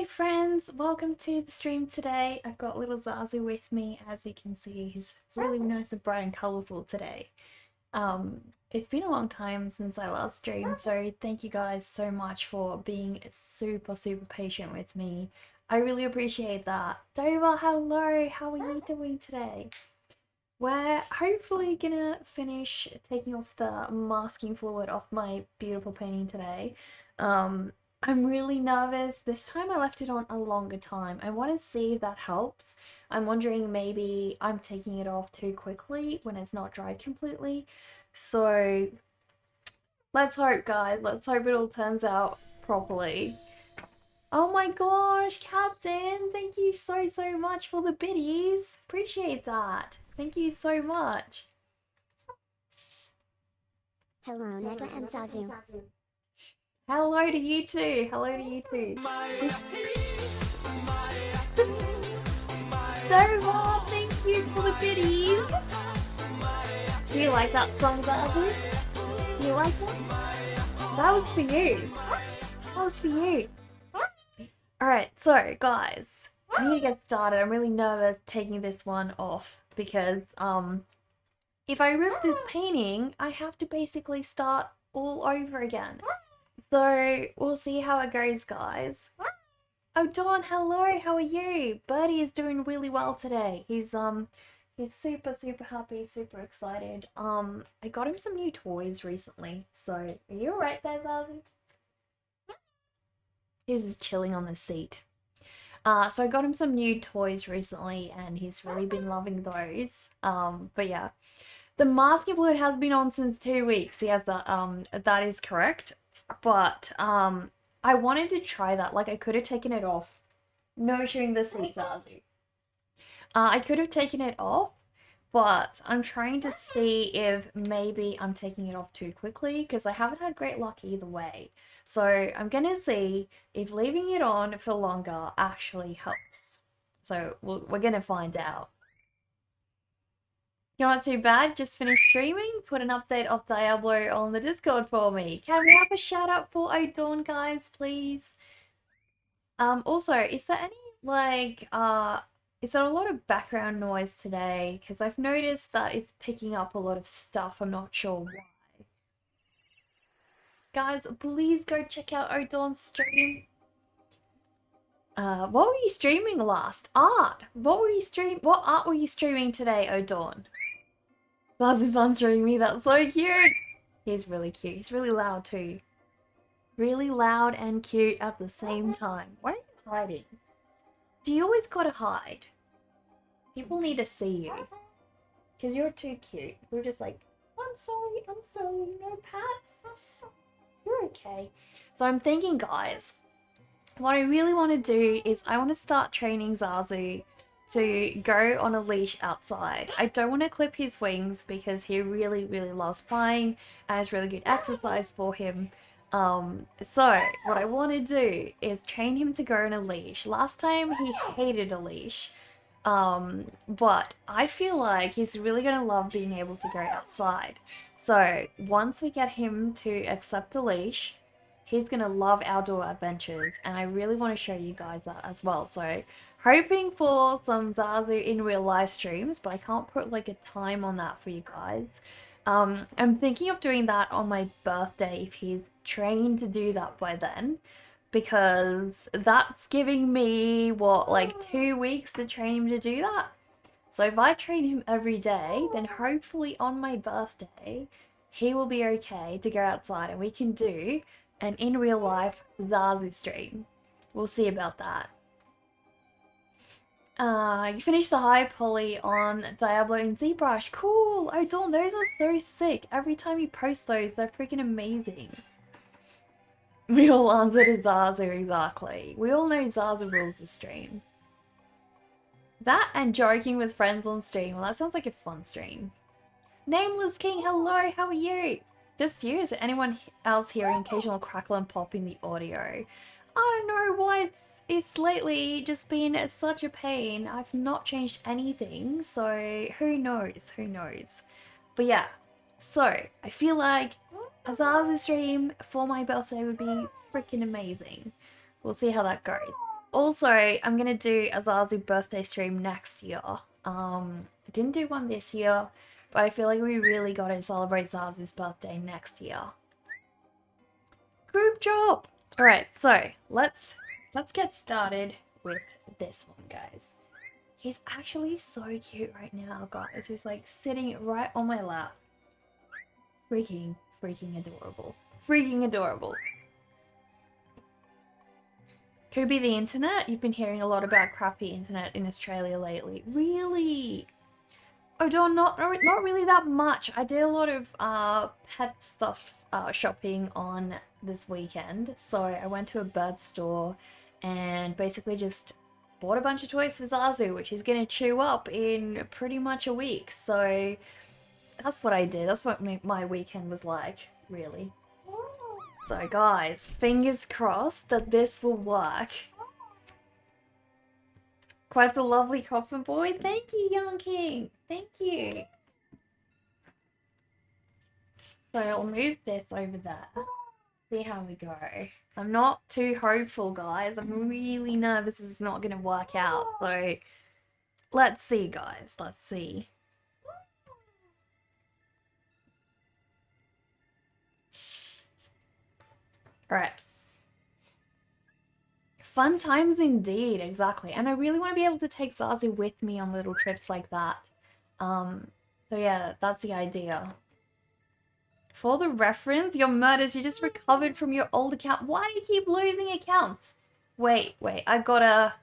friends, welcome to the stream today. I've got little Zazu with me. As you can see, he's really nice and bright and colourful today. It's been a long time since I last streamed, so thank you guys so much for being super patient with me. I really appreciate that. Dover, hello, how are you doing today? We're hopefully gonna finish taking off the masking fluid off my beautiful painting today. I'm really nervous. This time I left it on a longer time. I want to see if that helps. I'm wondering maybe I'm taking it off too quickly when it's not dried completely. So let's hope, guys. Let's hope it all turns out properly. Oh my gosh, Captain, thank you so much for the biddies. Appreciate that. Thank you so much. Hello, Nega and Zazu. Hello to you too. Hello to you too. So thank you for the biddies. Do you like that song, Zazu? Do you like it? That was for you. That was for you. Alright, so guys, I need to get started. I'm really nervous taking this one off because if I rip this painting, I have to basically start all over again. So we'll see how it goes, guys. Oh, Dawn, hello, how are you? Birdie is doing really well today. He's super happy, super excited. I got him some new toys recently. So are you alright there, Zazu? He's just chilling on the seat. So I got him some new toys recently and he's really been loving those. But yeah. The masking fluid has been on since 2 weeks. Yes, that is correct. But I wanted to try that. Like, I could have taken it off. No chewing the seat, Zazu. I could have taken it off, but I'm trying to see if maybe I'm taking it off too quickly because I haven't had great luck either way. So I'm gonna see if leaving it on for longer actually helps. So we're gonna find out. You're not too bad, just finished streaming. Put an update of Diablo on the Discord for me. Can we have a shout out for O'Dawn, guys, please? Also, is there any, like, is there a lot of background noise today? Because I've noticed that it's picking up a lot of stuff. I'm not sure why. Guys, please go check out O'Dawn's stream. What were you streaming last? Art! What art were you streaming today, O'Dawn? Zazu's answering me, that's so cute! He's really cute. He's really loud too. Really loud and cute at the same time. Why are you hiding? Do you always gotta hide? People need to see you. Because you're too cute. We're just like, I'm sorry, no pats. You're okay. So I'm thinking, guys, what I really want to do is I want to start training Zazu to go on a leash outside. I don't want to clip his wings because he really loves flying and it's really good exercise for him. So what I want to do is train him to go on a leash. Last time he hated a leash, but I feel like he's really gonna love being able to go outside. So once we get him to accept the leash, he's gonna love outdoor adventures, and I really want to show you guys that as well. So hoping for some Zazu in real live streams, but I can't put like a time on that for you guys. I'm thinking of doing that on my birthday if he's trained to do that by then, because that's giving me, what, like 2 weeks to train him to do that? So if I train him every day, then hopefully on my birthday, he will be okay to go outside and we can do an in real life Zazu stream. We'll see about that. You finished the high poly on Diablo and ZBrush. Cool! Oh, Dawn, those are so sick. Every time you post those, they're freaking amazing. We all answer to Zazu, exactly. We all know Zazu rules the stream. That and joking with friends on stream. Well, that sounds like a fun stream. Nameless King, hello, how are you? Just you? Is there anyone else hearing occasional crackle and pop in the audio? I don't know why it's lately just been such a pain. I've not changed anything, so who knows, But yeah, so I feel like a Zazu stream for my birthday would be freaking amazing. We'll see how that goes. Also, I'm gonna do a Zazu birthday stream next year. Didn't do one this year, but I feel like we really gotta celebrate Zazu's birthday next year. Group job! Alright, so let's get started with this one, guys. He's actually so cute right now, guys. He's like sitting right on my lap. Freaking adorable. Freaking adorable. Could be the internet. You've been hearing a lot about crappy internet in Australia lately. Really? Oh, Dawn, not really that much. I did a lot of pet stuff shopping on this weekend. So I went to a bird store and basically just bought a bunch of toys for Zazu, which he's gonna chew up in pretty much a week. So that's what I did. That's what my weekend was like, really. So guys, fingers crossed that this will work. Quite the lovely coffin boy. Thank you, Young King. Thank you. So I'll move this over there. See how we go. I'm not too hopeful, guys. I'm really nervous this is not going to work out. So let's see, guys. Let's see. Alright. Fun times indeed, exactly. And I really want to be able to take Zazu with me on little trips like that. So yeah, that's the idea. For the reference, your murders, you just recovered from your old account. Why do you keep losing accounts? Wait, I gotta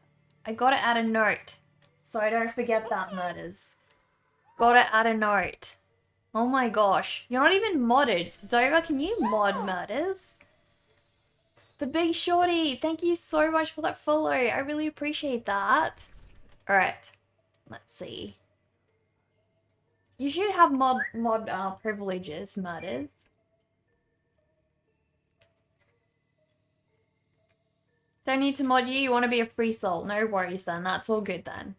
add a note. So I don't forget that, murders. Gotta add a note. Oh my gosh. You're not even modded. Dover, can you mod murders? The Big Shorty, thank you so much for that follow. I really appreciate that. Alright. Let's see. You should have mod privileges, murders. Don't need to mod you, you want to be a free soul. No worries then, that's all good then.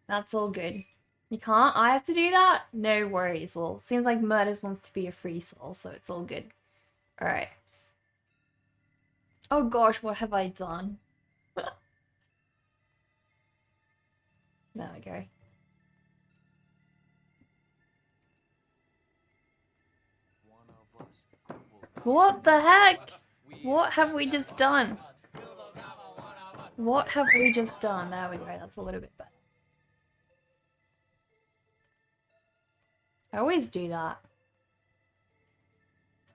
That's all good. You can't? I have to do that? No worries. Well, seems like Murders wants to be a free soul, so it's all good. Alright. Oh gosh, what have I done? There we go. What the heck? What have we just done? What have we just done? There we go, that's a little bit better. I always do that.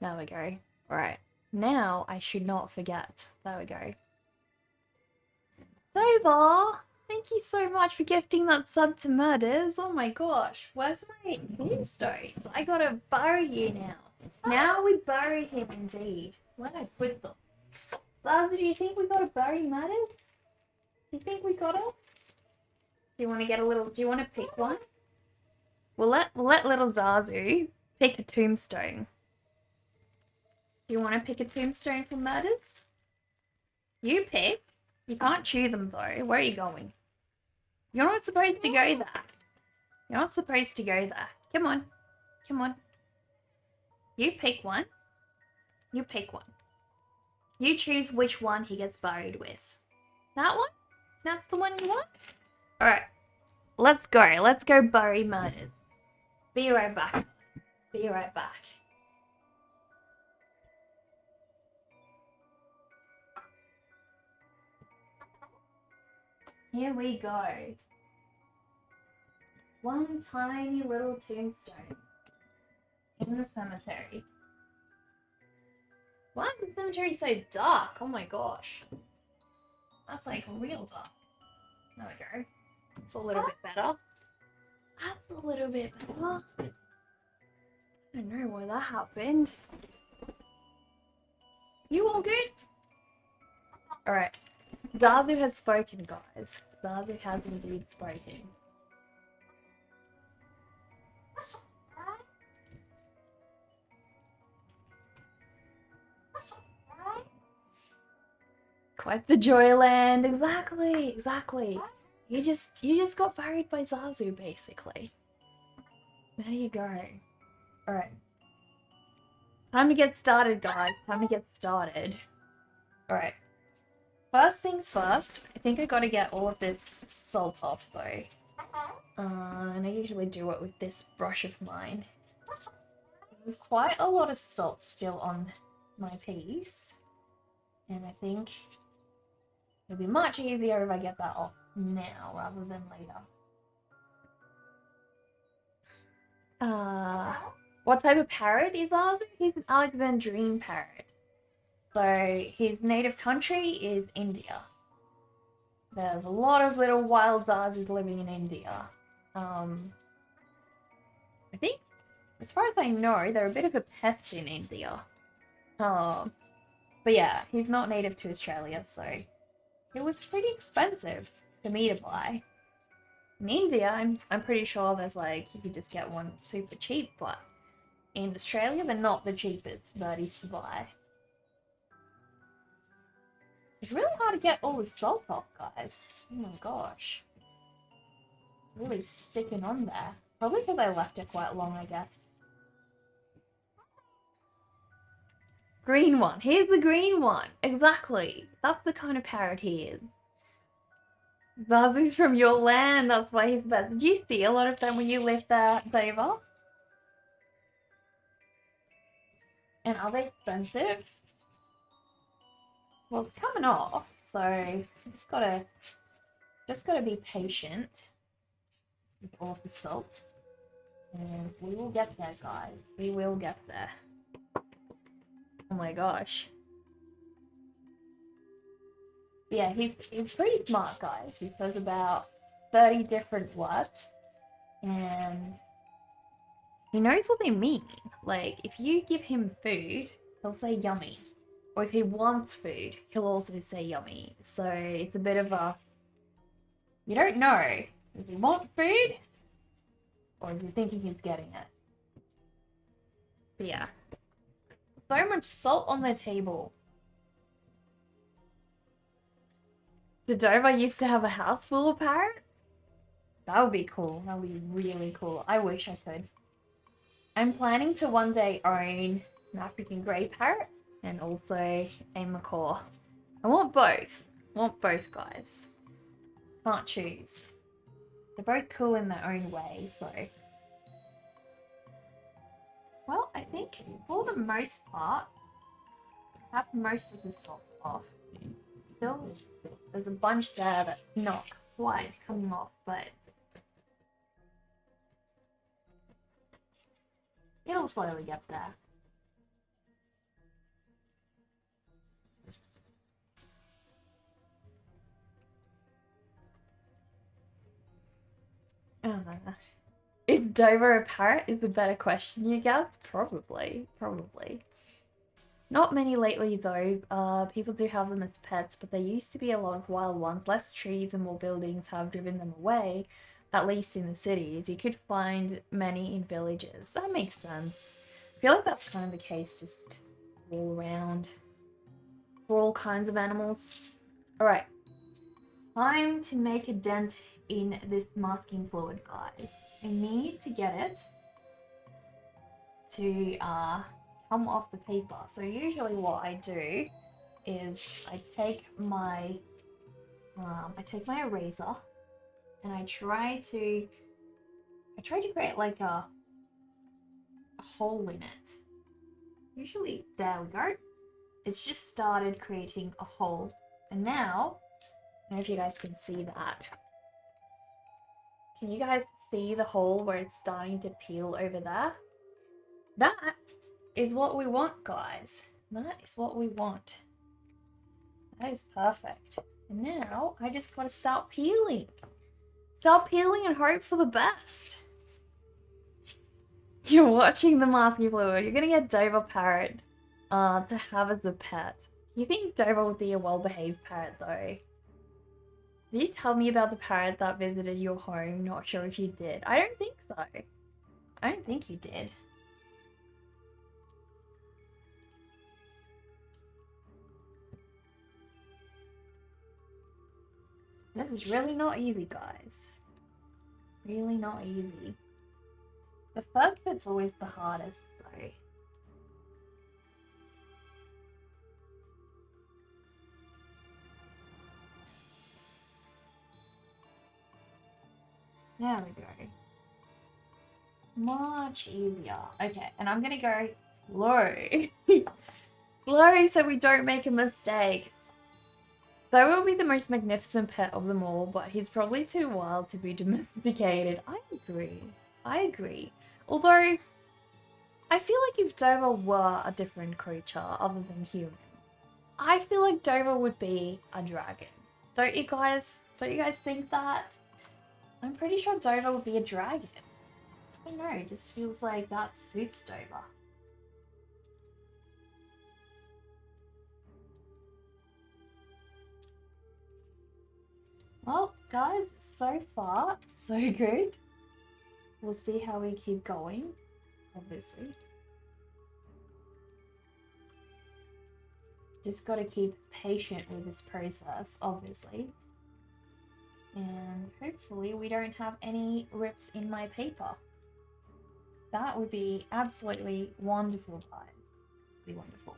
There we go. Alright. Now I should not forget. There we go. Dover! Thank you so much for gifting that sub to Murders. Oh my gosh. Where's my tombstones? I gotta bury you now. Now we bury him indeed. Where'd I put them? Zazu, do you think we gotta bury Murders? Do you think we gotta? Do you want to get a little... Do you want to pick one? We'll let little Zazu pick a tombstone. Do you want to pick a tombstone for Murders? You pick. You can't chew them though. Where are you going? You're not supposed to go there. You're not supposed to go there. Come on. Come on. You pick one. You pick one. You choose which one he gets buried with. That one? That's the one you want? Alright. Let's go. Let's go bury Murders. Be right back. Be right back. Here we go. One tiny little tombstone in the cemetery. Why is the cemetery so dark? Oh my gosh. That's like real dark. There we go. It's a little bit better. That's a little bit better. I don't know why that happened. You all good? Alright. Zazu has spoken, guys. Zazu has indeed spoken. Quite the Joyland. Exactly, exactly. You just got buried by Zazu, basically. There you go. Alright. Time to get started, guys. Time to get started. Alright. First things first, I think I gotta get all of this salt off though. And I usually do it with this brush of mine. There's quite a lot of salt still on my piece. And I think it'll be much easier if I get that off now rather than later. What type of parrot is Zazu? He's an Alexandrine parrot. So his native country is India. There's a lot of little wild Zazus living in India. I think, as far as I know, they're a bit of a pest in India. But yeah, he's not native to Australia, so it was pretty expensive for me to buy. In India, I'm pretty sure there's like, you could just get one super cheap, but in Australia, they're not the cheapest birdies to buy. It's really hard to get all the salt off, guys. Oh my gosh. Really sticking on there. Probably because I left it quite long, I guess. Green one. Here's the green one. Exactly. That's the kind of parrot he is. Zazu's from your land. That's why he's the best. Did you see a lot of them when you lived there, Dava? And are they expensive? Well, it's coming off, so just gotta be patient with all the salt. And we will get there, guys. We will get there. Oh my gosh. Yeah, he's pretty smart, guys. He says about 30 different words. And he knows what they mean. Like, if you give him food, he'll say yummy. Or if he wants food, he'll also say yummy. So it's a bit of a... You don't know. Does he want food? Or is he thinking he's getting it? But yeah. So much salt on the table. The Dover used to have a house full of parrots? That would be cool. That would be really cool. I wish I could. I'm planning to one day own an African grey parrot and also a macaw. I want both. I want both, guys. Can't choose. They're both cool in their own way, so... Well, I think for the most part, I have most of the salt off. Still, there's a bunch there that's not quite coming off, but it'll slowly get there. Is Dover a parrot is the better question, you guys? Probably. Not many lately though. People do have them as pets, but there used to be a lot of wild ones. Less trees and more buildings have driven them away, at least in the cities. You could find many in villages. That makes sense. I feel like that's kind of the case just all around for all kinds of animals. Alright. Time to make a dent in this masking fluid, guys. I need to get it to come off the paper. So usually what I do is I take my eraser and I try to create like a hole in it. Usually, there we go. It's just started creating a hole, and now I don't know if you guys can see that. Can you guys see the hole where it's starting to peel over there? That is what we want, guys. That is what we want. That is perfect. And now I just gotta start peeling. Start peeling and hope for the best. You're watching the masking fluid. You're gonna get Dover Parrot to have as a pet. You think Dover would be a well-behaved parrot though? Did you tell me about the parrot that visited your home? Not sure if you did. I don't think so. I don't think you did. This is really not easy, guys. Really not easy. The first bit's always the hardest, so... There we go. Much easier. Okay, and I'm gonna go slow. Slow so we don't make a mistake. Zoe will be the most magnificent pet of them all, but he's probably too wild to be domesticated. I agree. I agree. Although, I feel like if Dover were a different creature other than human, I feel like Dover would be a dragon. Don't you guys think that? I'm pretty sure Dover would be a dragon. I don't know, it just feels like that suits Dover. Well, guys, so far, so good. We'll see how we keep going, obviously. Just gotta keep patient with this process, obviously. And hopefully we don't have any rips in my paper. That would be absolutely wonderful, guys. Be wonderful.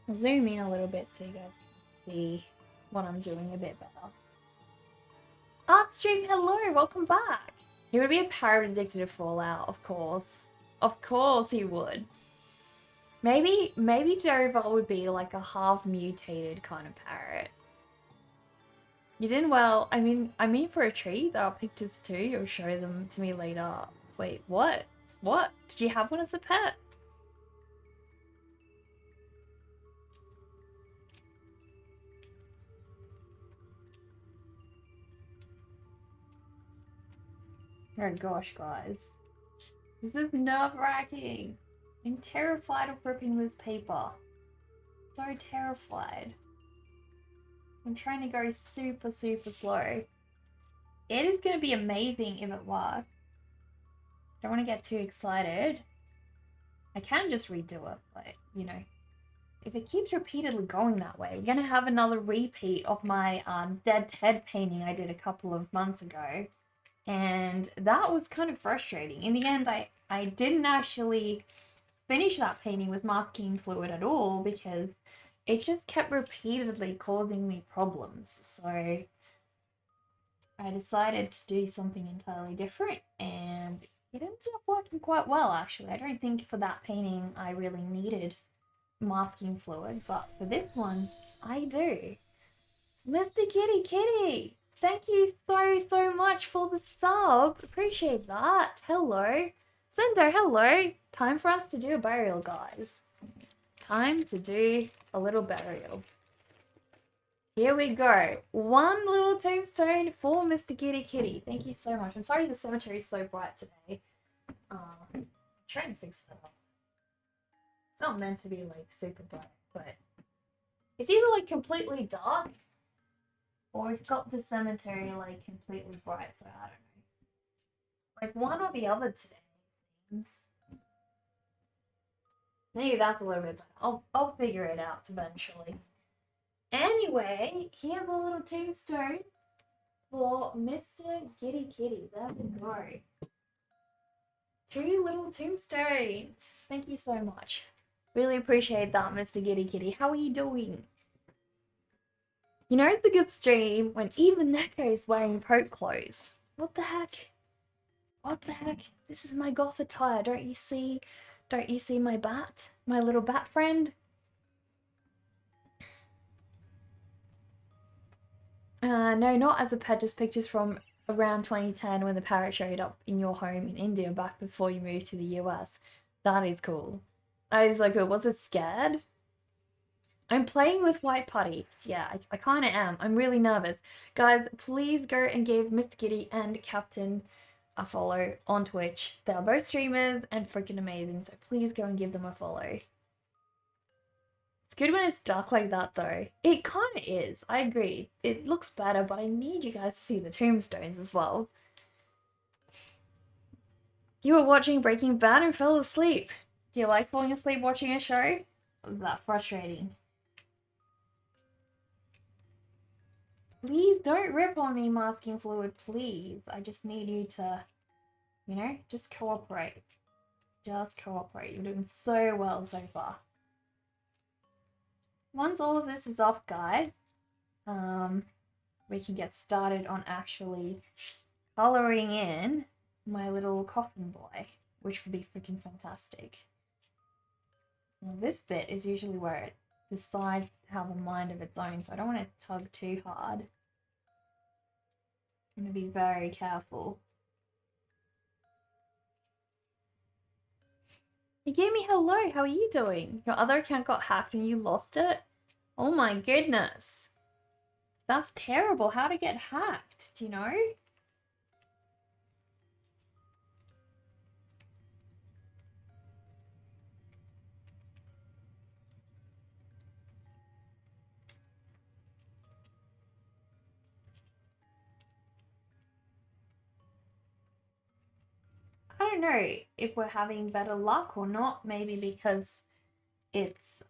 I'll zoom in a little bit so you guys can see what I'm doing a bit better. Artstream, hello, welcome back. He would be a parrot addicted to Fallout, of course. Of course he would. Maybe Dover would be like a half mutated kind of parrot. You did well. I mean for a treat. There are pictures too. You'll show them to me later. Wait, what? What? Did you have one as a pet? Oh gosh, guys. This is nerve-wracking. I'm terrified of ripping this paper. So terrified. I'm trying to go super, super slow. It is going to be amazing if it works. Don't want to get too excited. I can just redo it, but, you know, if it keeps repeatedly going that way, we're going to have another repeat of my dead head painting I did a couple of months ago. And that was kind of frustrating. In the end, I didn't actually finish that painting with masking fluid at all because it just kept repeatedly causing me problems. So I decided to do something entirely different and it ended up working quite well, actually. I don't think for that painting I really needed masking fluid, but for this one, I do. Mr. Kitty Kitty! Thank you so much for the sub. Appreciate that. Hello. Sendo, hello. Time for us to do a burial, guys. Time to do a little burial. Here we go. One little tombstone for Mr. Kitty Kitty. Thank you so much. I'm sorry the cemetery is so bright today. Try and fix that up. It's not meant to be like super bright, but it's either like completely dark or we've got the cemetery like completely bright, so I don't know. Like one or the other today, it seems. Maybe that's a little bit better. I'll figure it out eventually. Anyway, here's a little tombstone for Mr. Kitty Kitty. There we go. 2 little tombstones. Thank you so much. Really appreciate that, Mr. Kitty Kitty. How are you doing? You know it's a good stream when even Neko is wearing poke clothes. What the heck? What the heck? This is my goth attire. Don't you see my bat? My little bat friend? No, not as a pet, just pictures from around 2010 when the parrot showed up in your home in India back before you moved to the US. That is cool. That is so cool. Was it scared? I'm playing with white putty. Yeah, I kind of am. I'm really nervous. Guys, please go and give Mr. Kitty and Captain a follow on Twitch. They're both streamers and freaking amazing, so please go and give them a follow. It's good when it's dark like that, though. It kind of is. I agree. It looks better, but I need you guys to see the tombstones as well. You were watching Breaking Bad and fell asleep. Do you like falling asleep watching a show? Or was that frustrating? Please don't rip on me, masking fluid, please. I just need you to You know, just cooperate. Just cooperate. You're doing so well so far. Once all of this is off, guys, we can get started on actually coloring in my little coffin boy, which would be freaking fantastic. Now, this bit is usually where it decides to have a mind of its own, so I don't want to tug too hard. I'm going to be very careful. You gave me hello, how are you doing? Your other account got hacked and you lost it? Oh my goodness. That's terrible. How'd it get hacked? Do you know? I don't know if we're having better luck or not. Maybe because it's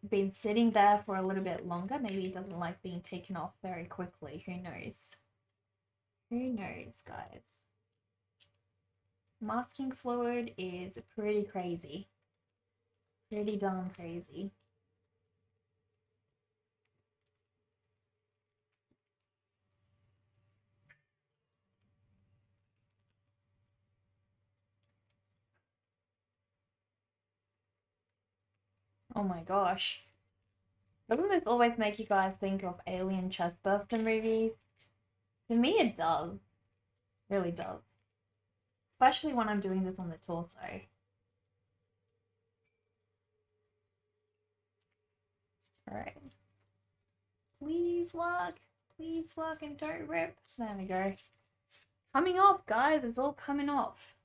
been sitting there for a little bit longer. Maybe it doesn't like being taken off very quickly. Who knows? Who knows, guys? Masking fluid is pretty crazy. Pretty darn crazy. Oh my gosh. Doesn't this always make you guys think of alien chestburster movies? To me it does. Really does. Especially when I'm doing this on the torso. Alright. Please work. Please work and don't rip. There we go. Coming off, guys. It's all coming off.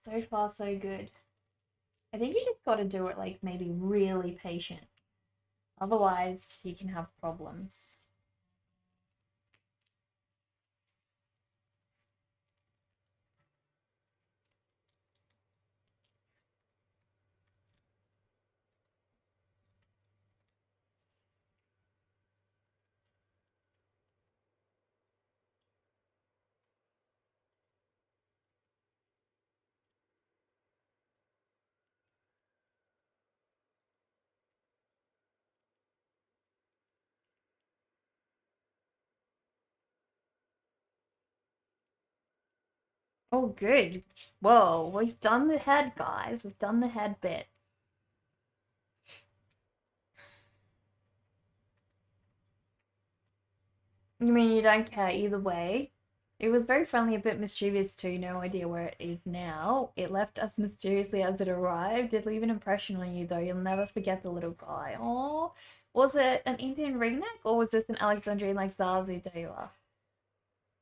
So far, so good. I think you just got to do it like maybe really patient. Otherwise, you can have problems. Oh, good. Whoa, we've done the head, guys. We've done the head bit. You mean you don't care either way? It was very friendly, a bit mischievous too. No idea where it is now. It left us mysteriously as it arrived. Did leave an impression on you though. You'll never forget the little guy. Oh, was it an Indian ringneck or was this an Alexandrian like Zazu Deva?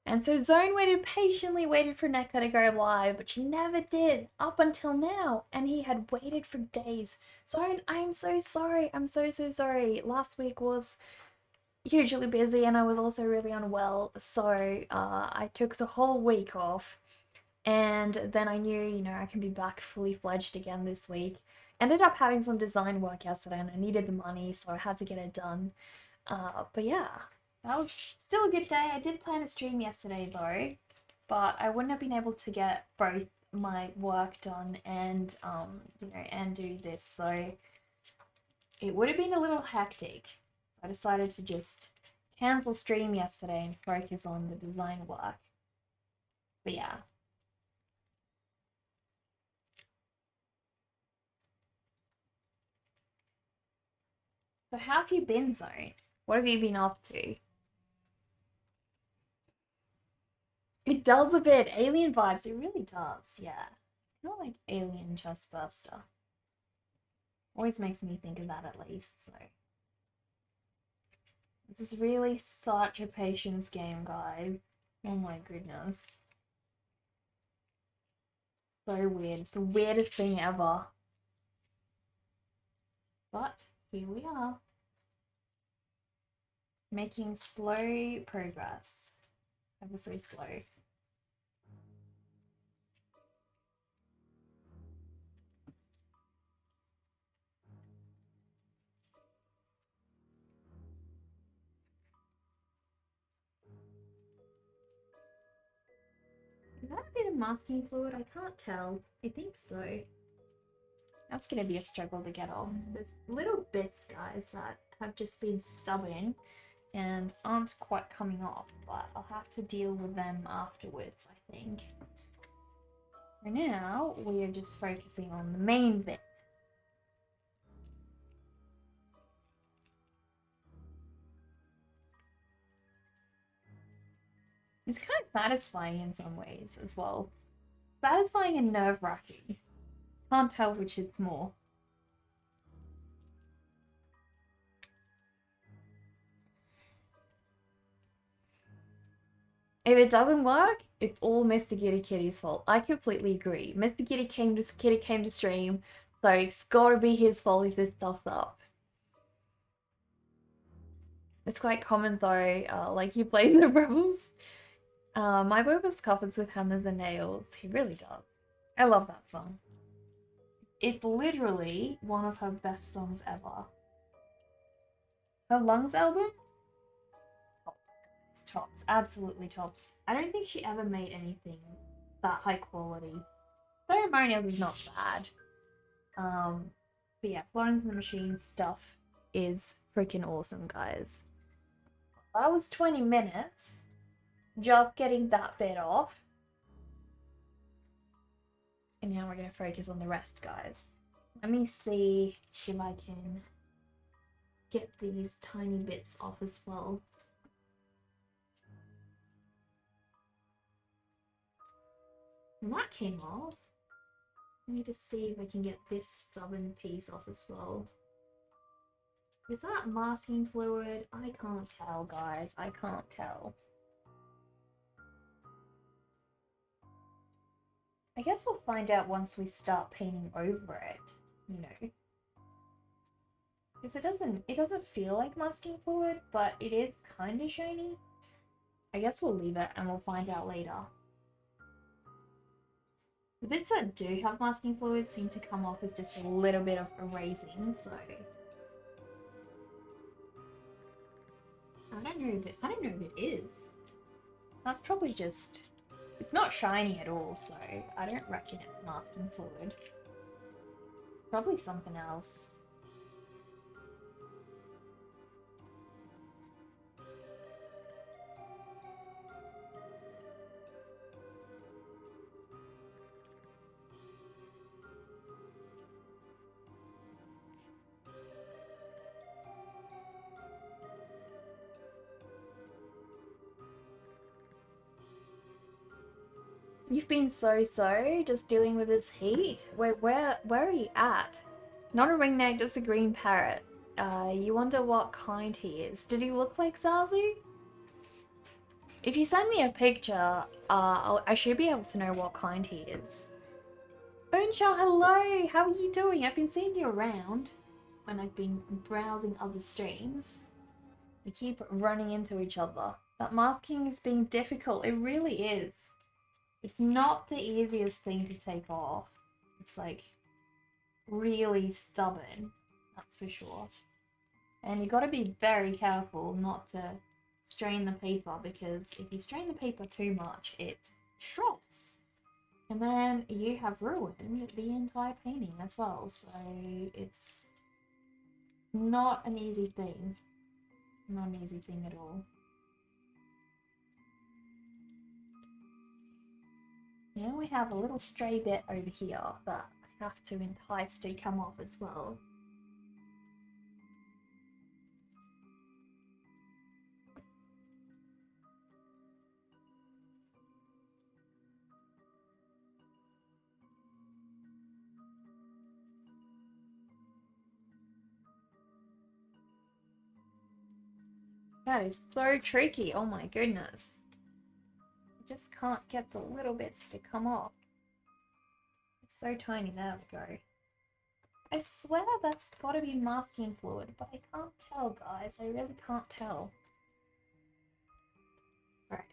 And so Zone patiently waited for Nekka to go live, but she never did up until now. And he had waited for days. Zone, I am so sorry. I'm so sorry. Last week was hugely busy and I was also really unwell, so I took the whole week off, and then I knew, you know, I can be back fully fledged again this week. Ended up having some design work yesterday and I needed the money, so I had to get it done. But yeah, that was still a good day. I did plan a stream yesterday though, but I wouldn't have been able to get both my work done and you know, and do this, so it would have been a little hectic. I decided to just cancel stream yesterday and focus on the design work. But yeah. So how have you been, Zoe? What have you been up to? It does a bit. Alien vibes. It really does. Yeah. It's kind of like Alien Chestburster. Always makes me think of that at least, so. This is really such a patience game, guys. Oh my goodness. So weird. It's the weirdest thing ever. But here we are. Making slow progress. Ever so slow. Is that a bit of masking fluid? I can't tell. I think so. That's going to be a struggle to get off. There's little bits, guys, that have just been stubborn and aren't quite coming off, but I'll have to deal with them afterwards, I think. For now, we are just focusing on the main bit. It's kind of satisfying in some ways as well. Satisfying and nerve-wracking. Can't tell which it's more. If it doesn't work, it's all Mr. Kitty Kitty's fault. I completely agree. Mr. Kitty came to stream, so it's gotta be his fault if this stuff's up. It's quite common though, like you blame the rebels. My Boba's Coffins with hammers and nails. He really does. I love that song. It's literally one of her best songs ever. Her Lungs album? It's tops. Absolutely tops. I don't think she ever made anything that high quality. Ceremonials is not bad. But yeah, Florence and the Machine stuff is freaking awesome, guys. That was 20 minutes. Just getting that bit off. And now we're going to focus on the rest, guys. Let me see if I can get these tiny bits off as well. And that came off. Let me just see if I can get this stubborn piece off as well. Is that masking fluid? I can't tell, guys. I can't tell. I guess we'll find out once we start painting over it, you know. Because it doesn't feel like masking fluid, but it is kind of shiny. I guess we'll leave it and we'll find out later. The bits that do have masking fluid seem to come off with just a little bit of erasing, so I don't know if it is. That's probably just, it's not shiny at all, so I don't reckon it's masking fluid. It's probably something else. You've been so just dealing with this heat. Wait, where are you at? Not a ringneck, just a green parrot. You wonder what kind he is. Did he look like Zazu? If you send me a picture, I should be able to know what kind he is. Boonshaw, hello! How are you doing? I've been seeing you around when I've been browsing other streams. We keep running into each other. That masking is being difficult. It really is. It's not the easiest thing to take off. It's like really stubborn, that's for sure. And you got to be very careful not to strain the paper, because if you strain the paper too much, it shreds. And then you have ruined the entire painting as well. So it's not an easy thing. Not an easy thing at all. Now we have a little stray bit over here that I have to entice to come off as well. That is so tricky, oh my goodness. Just can't get the little bits to come off. It's so tiny. There we go. I swear that's got to be masking fluid, but I can't tell, guys. I really can't tell. Right.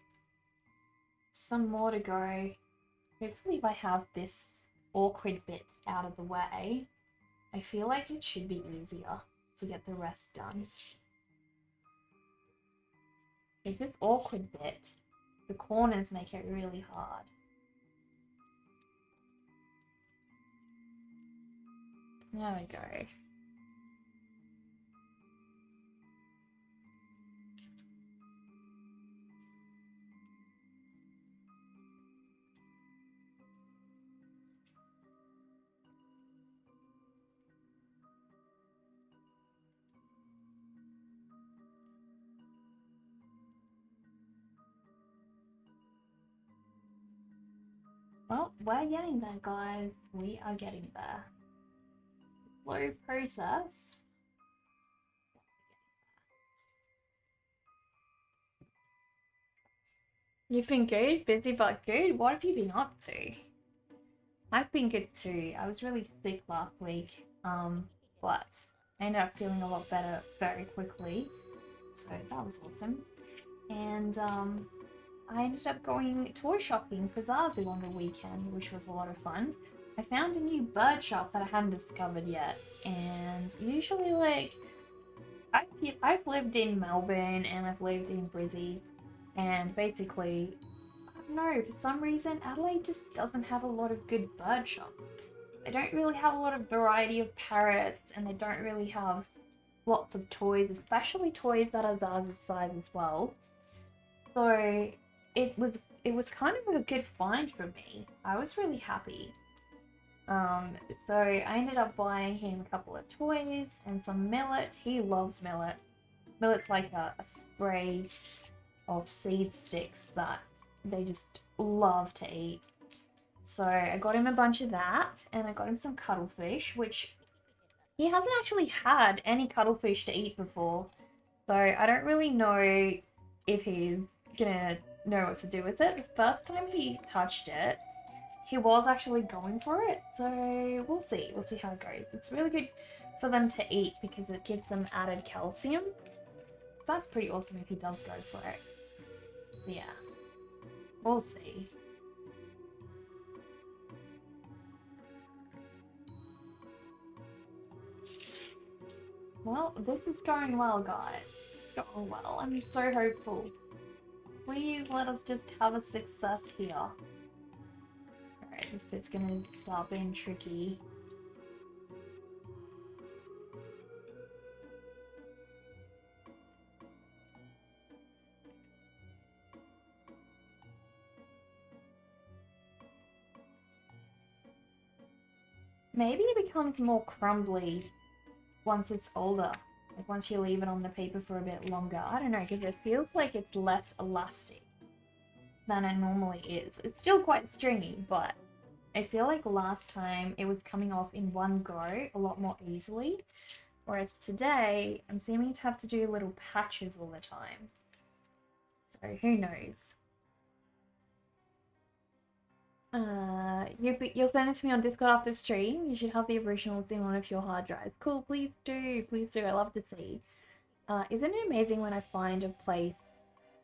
Some more to go. Hopefully if I have this awkward bit out of the way, I feel like it should be easier to get the rest done. If this awkward bit, the corners make it really hard. There we go. Well, we're getting there, guys. We are getting there. Slow process. You've been good? Busy but good? What have you been up to? I've been good too. I was really sick last week, but I ended up feeling a lot better very quickly. So that was awesome. And I ended up going toy shopping for Zazu on the weekend, which was a lot of fun. I found a new bird shop that I hadn't discovered yet, and usually, like, I've lived in Melbourne and I've lived in Brizzy, and basically, I don't know, for some reason Adelaide just doesn't have a lot of good bird shops. They don't really have a lot of variety of parrots, and they don't really have lots of toys, especially toys that are Zazu's size as well. So it was kind of a good find for me. I was really happy. So I ended up buying him a couple of toys and some millet. He loves millet. Millet's like a spray of seed sticks that they just love to eat. So I got him a bunch of that, and I got him some cuttlefish, which he hasn't actually had any cuttlefish to eat before. So I don't really know if he's gonna know what to do with it. The first time he touched it, he was actually going for it. So we'll see. We'll see how it goes. It's really good for them to eat because it gives them added calcium. So that's pretty awesome if he does go for it. But yeah, we'll see. Well, this is going well, guys. Going well. I'm so hopeful. Please let us just have a success here. Alright, this bit's gonna start being tricky. Maybe it becomes more crumbly once it's older. Like once you leave it on the paper for a bit longer. I don't know, because it feels like it's less elastic than it normally is. It's still quite stringy, but I feel like last time it was coming off in one go a lot more easily. Whereas today, I'm seeming to have to do little patches all the time. So who knows? You'll send it to me on Discord after stream. You should have the originals in one of your hard drives. Cool, please do. Please do. I love to see. Isn't it amazing when you find a place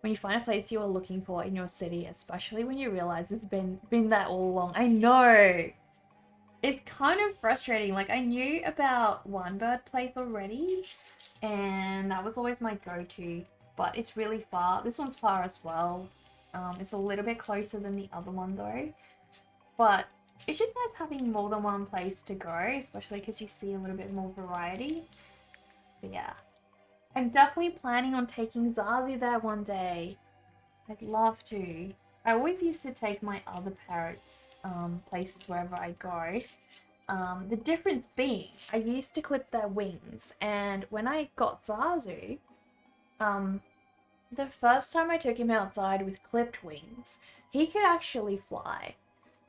you are looking for in your city, especially when you realize it's been there all along. I know. It's kind of frustrating. Like I knew about One Bird Place already, and that was always my go-to, but it's really far. This one's far as well. It's a little bit closer than the other one though. But it's just nice having more than one place to go, especially because you see a little bit more variety. But yeah. I'm definitely planning on taking Zazu there one day. I'd love to. I always used to take my other parrots places wherever I go. The difference being, I used to clip their wings, and when I got Zazu, the first time I took him outside with clipped wings, he could actually fly.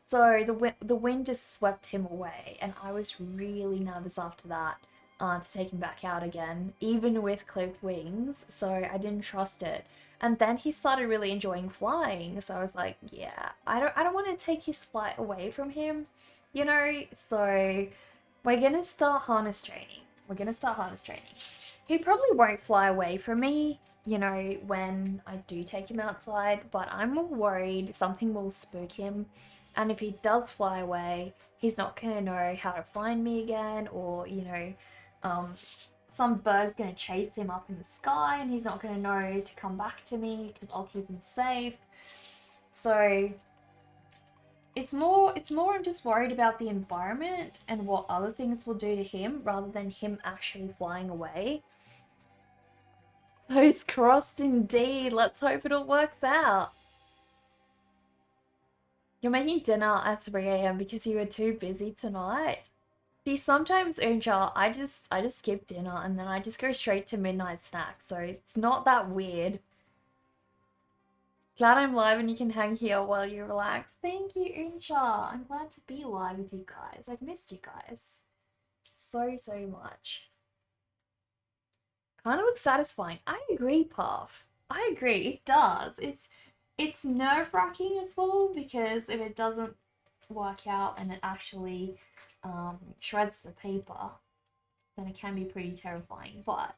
So the wind just swept him away, and I was really nervous after that to take him back out again, even with clipped wings. So I didn't trust it. And then he started really enjoying flying. So I was like, yeah, I don't want to take his flight away from him, you know. So we're gonna start harness training. He probably won't fly away from me, you know, when I do take him outside, but I'm more worried something will spook him. And if he does fly away, he's not going to know how to find me again, or, you know, some bird's going to chase him up in the sky and he's not going to know to come back to me because I'll keep him safe. So it's more I'm just worried about the environment and what other things will do to him rather than him actually flying away. Toes crossed indeed. Let's hope it all works out. You're making dinner at 3 a.m. because you were too busy tonight. See, sometimes Unja, I just skip dinner and then I just go straight to midnight snack, so it's not that weird. Glad I'm live and you can hang here while you relax. Thank you, Unja. I'm glad to be live with you guys. I've missed you guys so much. Kind of looks satisfying. I agree, Puff. I agree. It does. It's nerve-wracking as well because if it doesn't work out and it actually shreds the paper, then it can be pretty terrifying. But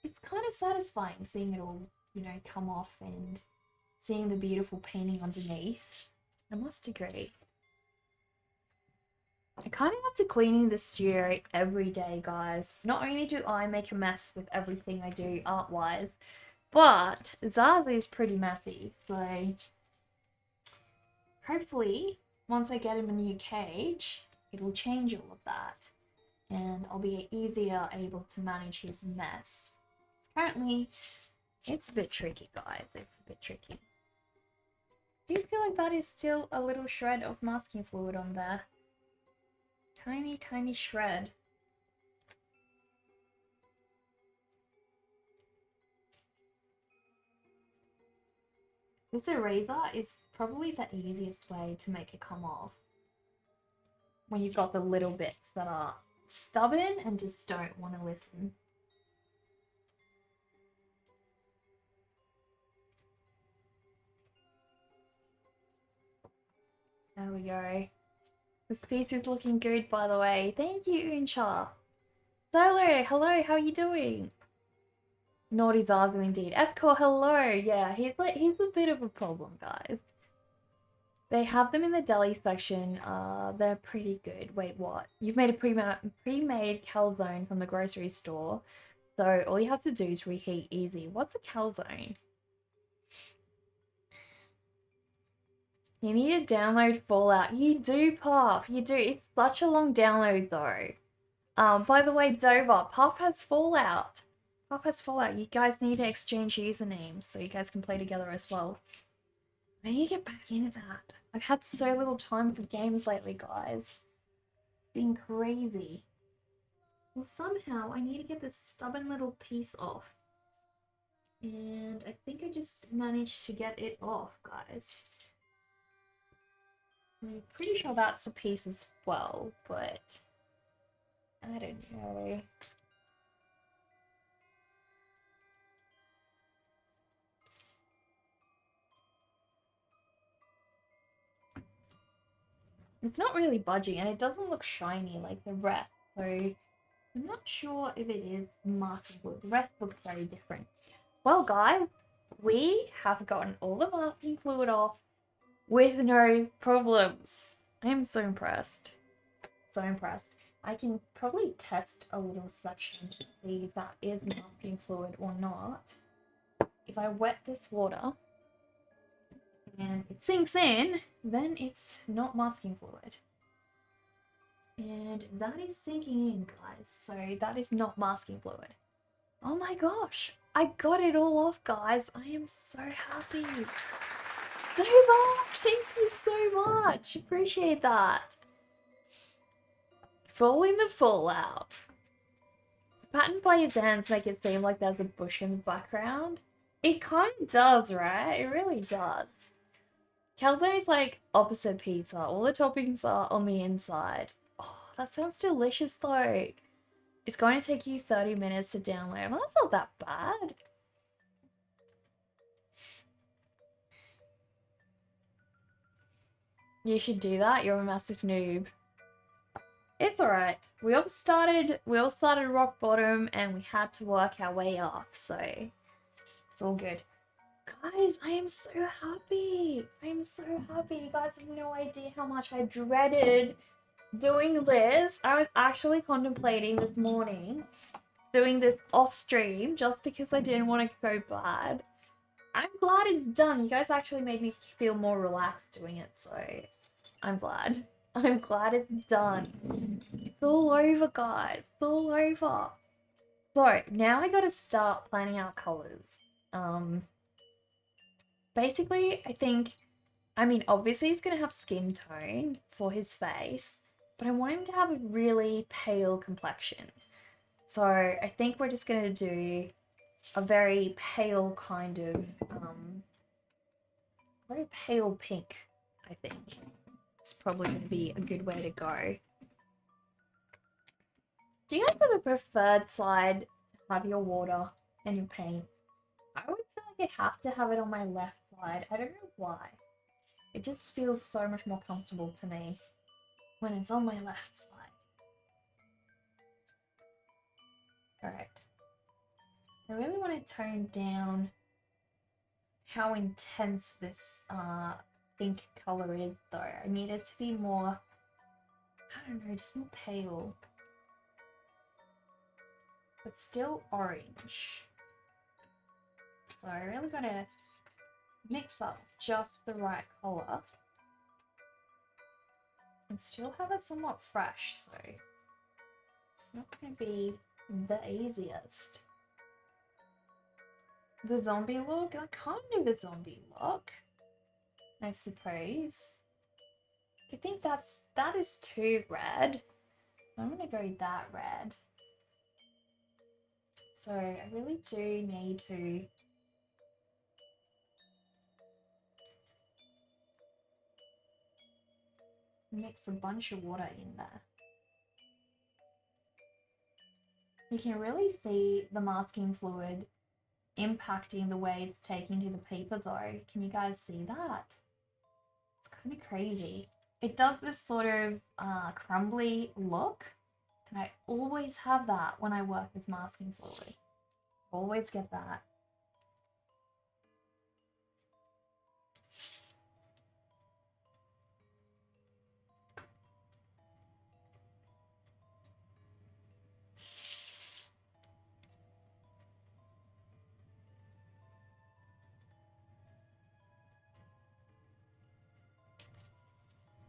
it's kind of satisfying seeing it all, you know, come off and seeing the beautiful painting underneath. I must agree. I kind of have to clean the studio every day, guys. Not only do I make a mess with everything I do art-wise, but Zazu is pretty messy, so hopefully once I get him a new cage, it'll change all of that and I'll be easier able to manage his mess. Currently, it's a bit tricky, guys. It's a bit tricky. Do you feel like that is still a little shred of masking fluid on there? Tiny shred. This eraser is probably the easiest way to make it come off. When you've got the little bits that are stubborn and just don't want to listen. There we go. This piece is looking good, by the way. Thank you, Uncha. Solo, hello, how are you doing? Naughty Zazu indeed. Ethcore, hello. Yeah, he's a bit of a problem, guys. They have them in the deli section. They're pretty good. Wait, what? You've made a pre-made calzone from the grocery store. So all you have to do is reheat easy. What's a calzone? You need to download Fallout. You do, Puff. You do. It's such a long download, though. By the way, Dover, Puff has Fallout. Puff has Fallout. You guys need to exchange usernames so you guys can play together as well. I need to get back into that. I've had so little time for games lately, guys. It's been crazy. Well, somehow I need to get this stubborn little piece off. And I think I just managed to get it off, guys. I'm pretty sure that's a piece as well, but I don't know. It's not really budging and it doesn't look shiny like the rest, so I'm not sure if it is masking. The rest looks very different. Well, guys, we have gotten all the masking fluid off with no problems. I am so impressed. So impressed. I can probably test a little section to see if that is masking fluid or not. If I wet this water and it sinks in, then it's not masking fluid. And that is sinking in, guys. So that is not masking fluid. Oh my gosh. I got it all off, guys. I am so happy. Dover, thank you so much. Appreciate that. Falling the fallout. The pattern by his hands make it seem like there's a bush in the background. It kind of does, right? It really does. Calzone is like opposite pizza. All the toppings are on the inside. Oh, that sounds delicious though. It's going to take you 30 minutes to download. Well, that's not that bad. You should do that. You're a massive noob. It's alright. We all started rock bottom and we had to work our way up, so it's all good. Guys, I am so happy. I am so happy. You guys have no idea how much I dreaded doing this. I was actually contemplating this morning doing this off stream just because I didn't want to go bad. I'm glad it's done. You guys actually made me feel more relaxed doing it, so I'm glad. I'm glad it's done. It's all over, guys. It's all over. So now I gotta start planning out colors. Basically, I think, I mean, obviously he's gonna have skin tone for his face, but I want him to have a really pale complexion. So I think we're just gonna do a very pale kind of, very pale pink, I think. It's probably gonna be a good way to go. Do you guys have a preferred side to have your water and your paints? I always feel like I have to have it on my left side. I don't know why. It just feels so much more comfortable to me when it's on my left side. Alright. I really want to tone down how intense this pink colour is though. I need it to be more, I don't know, just more pale. But still orange. So I really gotta mix up just the right colour and still have it somewhat fresh, so it's not gonna be the easiest. The zombie look? I can't do the zombie look, I suppose. I think that is too red. I'm gonna go that red. So I really do need to mix a bunch of water in there. You can really see the masking fluid impacting the way it's taking to the paper though. Can you guys see that? It's kind of crazy. It does this sort of crumbly look, and I always have that when I work with masking fluid. Always get that.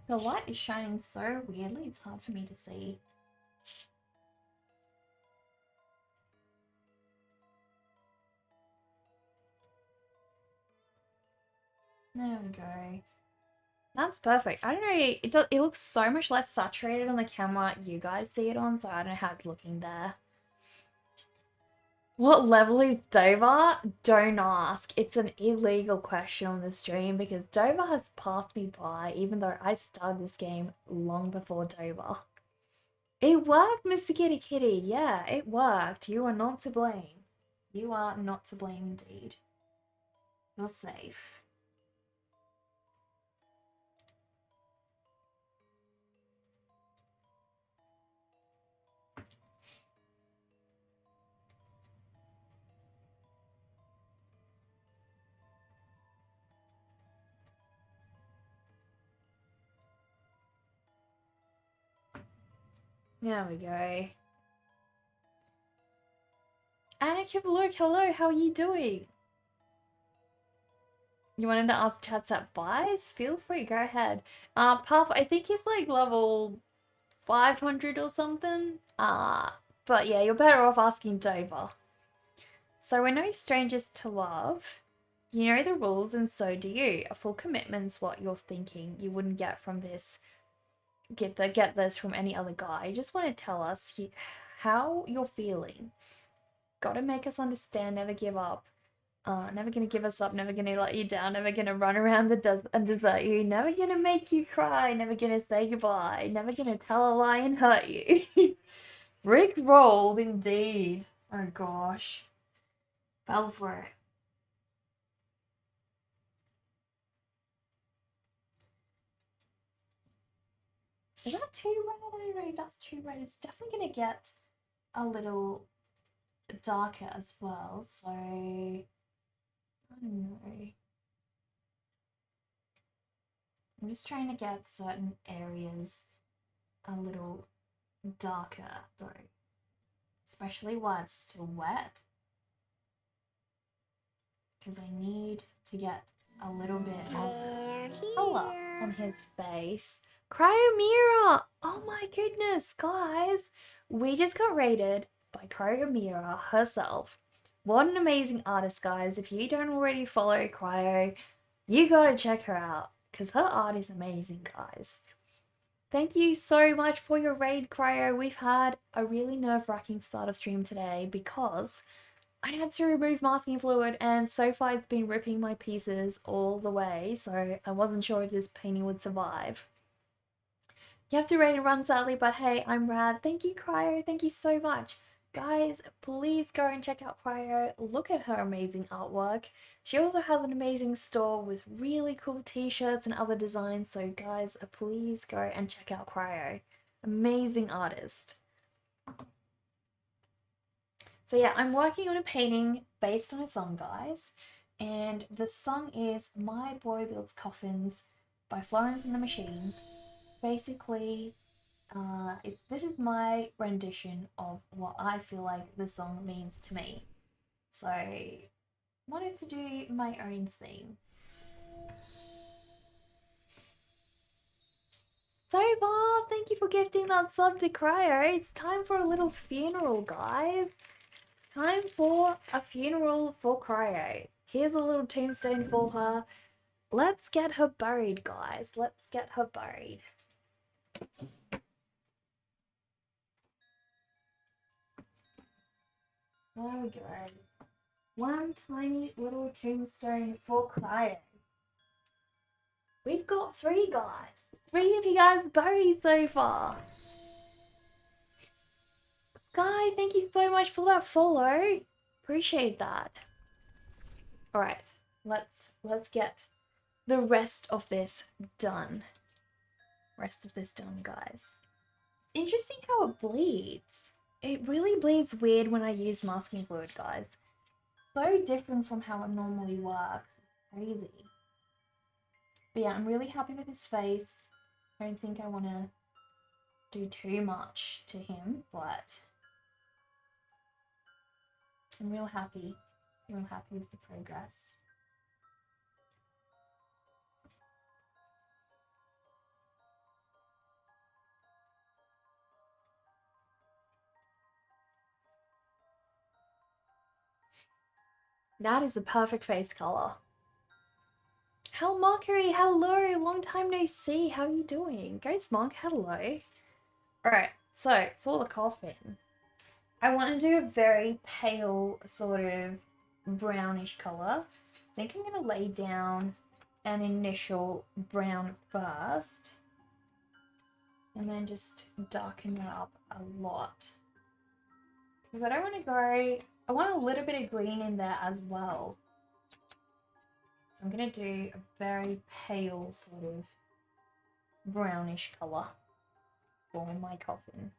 The light is shining so weirdly, it's hard for me to see. There we go. That's perfect. I don't know, it looks so much less saturated on the camera you guys see it on, so I don't know how it's looking there. What level is Dover? Don't ask. It's an illegal question on the stream because Dover has passed me by even though I started this game long before Dover. It worked, Mr. Kitty Kitty. Yeah, it worked. You are not to blame. You are not to blame indeed. You're safe. There we go. Annika Luke, hello, how are you doing? You wanted to ask chat's advice? Feel free, go ahead. Puff, I think he's like level 500 or something. But yeah, you're better off asking Dover. So we're no strangers to love. You know the rules and so do you. A full commitment's what you're thinking. You wouldn't get from this, get this from any other guy. You just want to tell us how you're feeling. Gotta make us understand, never give up. Never gonna give us up, never gonna let you down, never gonna run around the desert and desert you, never gonna make you cry, never gonna say goodbye, never gonna tell a lie and hurt you. Rick rolled indeed. Oh gosh. Fell for it. Is that too red? I don't know if that's too red. It's definitely gonna get a little darker as well, so I don't know. I'm just trying to get certain areas a little darker though, especially while it's still wet, because I need to get a little bit of color on his face. Cryo Mirror! Oh my goodness, guys! We just got rated by Cryo Mirror herself. What an amazing artist, guys. If you don't already follow Cryo, you gotta check her out because her art is amazing, guys. Thank you so much for your raid, Cryo. We've had a really nerve-wracking start of stream today because I had to remove masking fluid and so far it's been ripping my pieces all the way, so I wasn't sure if this painting would survive. You have to raid and run sadly, but hey, I'm rad. Thank you, Cryo. Thank you so much. Guys, please go and check out Cryo. Look at her amazing artwork. She also has an amazing store with really cool t-shirts and other designs, so guys, please go and check out Cryo. Amazing artist. So yeah, I'm working on a painting based on a song, guys, and the song is My Boy Builds Coffins by Florence and the Machine. Basically, this is my rendition of what I feel like the song means to me. So, wanted to do my own thing. So Bob, thank you for gifting that sub to Cryo. It's time for a little funeral, guys. Time for a funeral for Cryo. Here's a little tombstone for her. Let's get her buried, guys. Let's get her buried. There we go. One tiny little tombstone for Cryo. We've got 3 guys. 3 of you guys buried so far. Guy, thank you so much for that follow. Appreciate that. Alright, let's get the rest of this done. Guys. It's interesting how it bleeds. It really bleeds weird when I use masking fluid, guys. So different from how it normally works. It's crazy. But yeah, I'm really happy with his face. I don't think I want to do too much to him, but I'm real happy. I'm real happy with the progress. That is a perfect face color. Hell Mockery, hello, long time no see, how are you doing? Ghost Monk, hello. Alright, so for the coffin, I want to do a very pale sort of brownish color. I think I'm going to lay down an initial brown first and then just darken that up a lot. Because I don't want to go, I want a little bit of green in there as well. So I'm going to do a very pale sort of brownish colour for my coffin.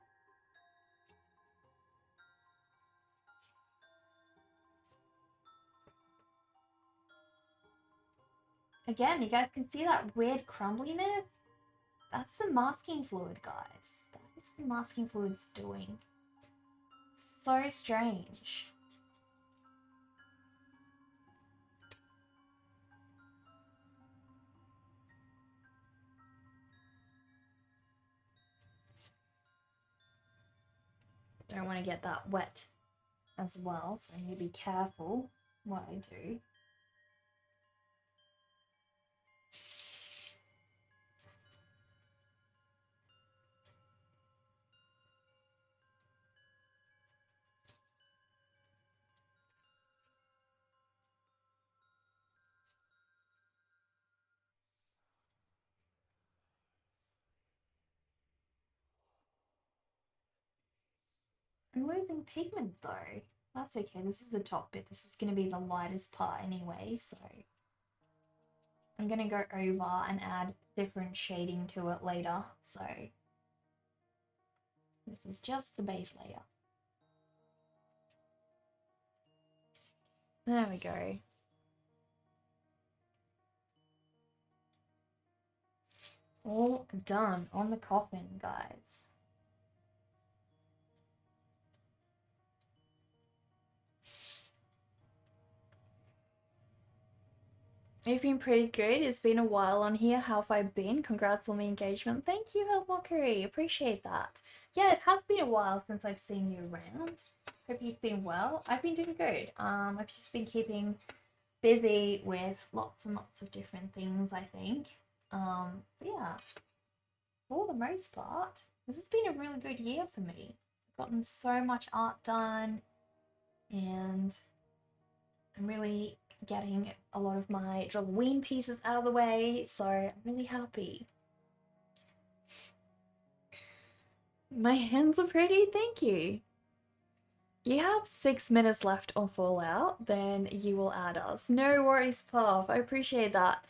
Again, you guys can see that weird crumbliness? That's the masking fluid, guys. That is the masking fluid's doing. So strange. Don't want to get that wet as well, so I need to be careful what I do. I'm losing pigment though. That's okay, this is the top bit. This is going to be the lightest part anyway, so I'm going to go over and add different shading to it later. So this is just the base layer. There we go. All done on the coffin, guys. You've been pretty good. It's been a while on here. How have I been? Congrats on the engagement. Thank you, Help Mockery. Appreciate that. Yeah, it has been a while since I've seen you around. Hope you've been well. I've been doing good. I've just been keeping busy with lots and lots of different things, I think. But yeah, for the most part, this has been a really good year for me. I've gotten so much art done, and I'm really getting a lot of my Halloween pieces out of the way, so I'm really happy. My hands are pretty, thank you. You have 6 minutes left on Fallout, then you will add us. No worries, Puff. I appreciate that.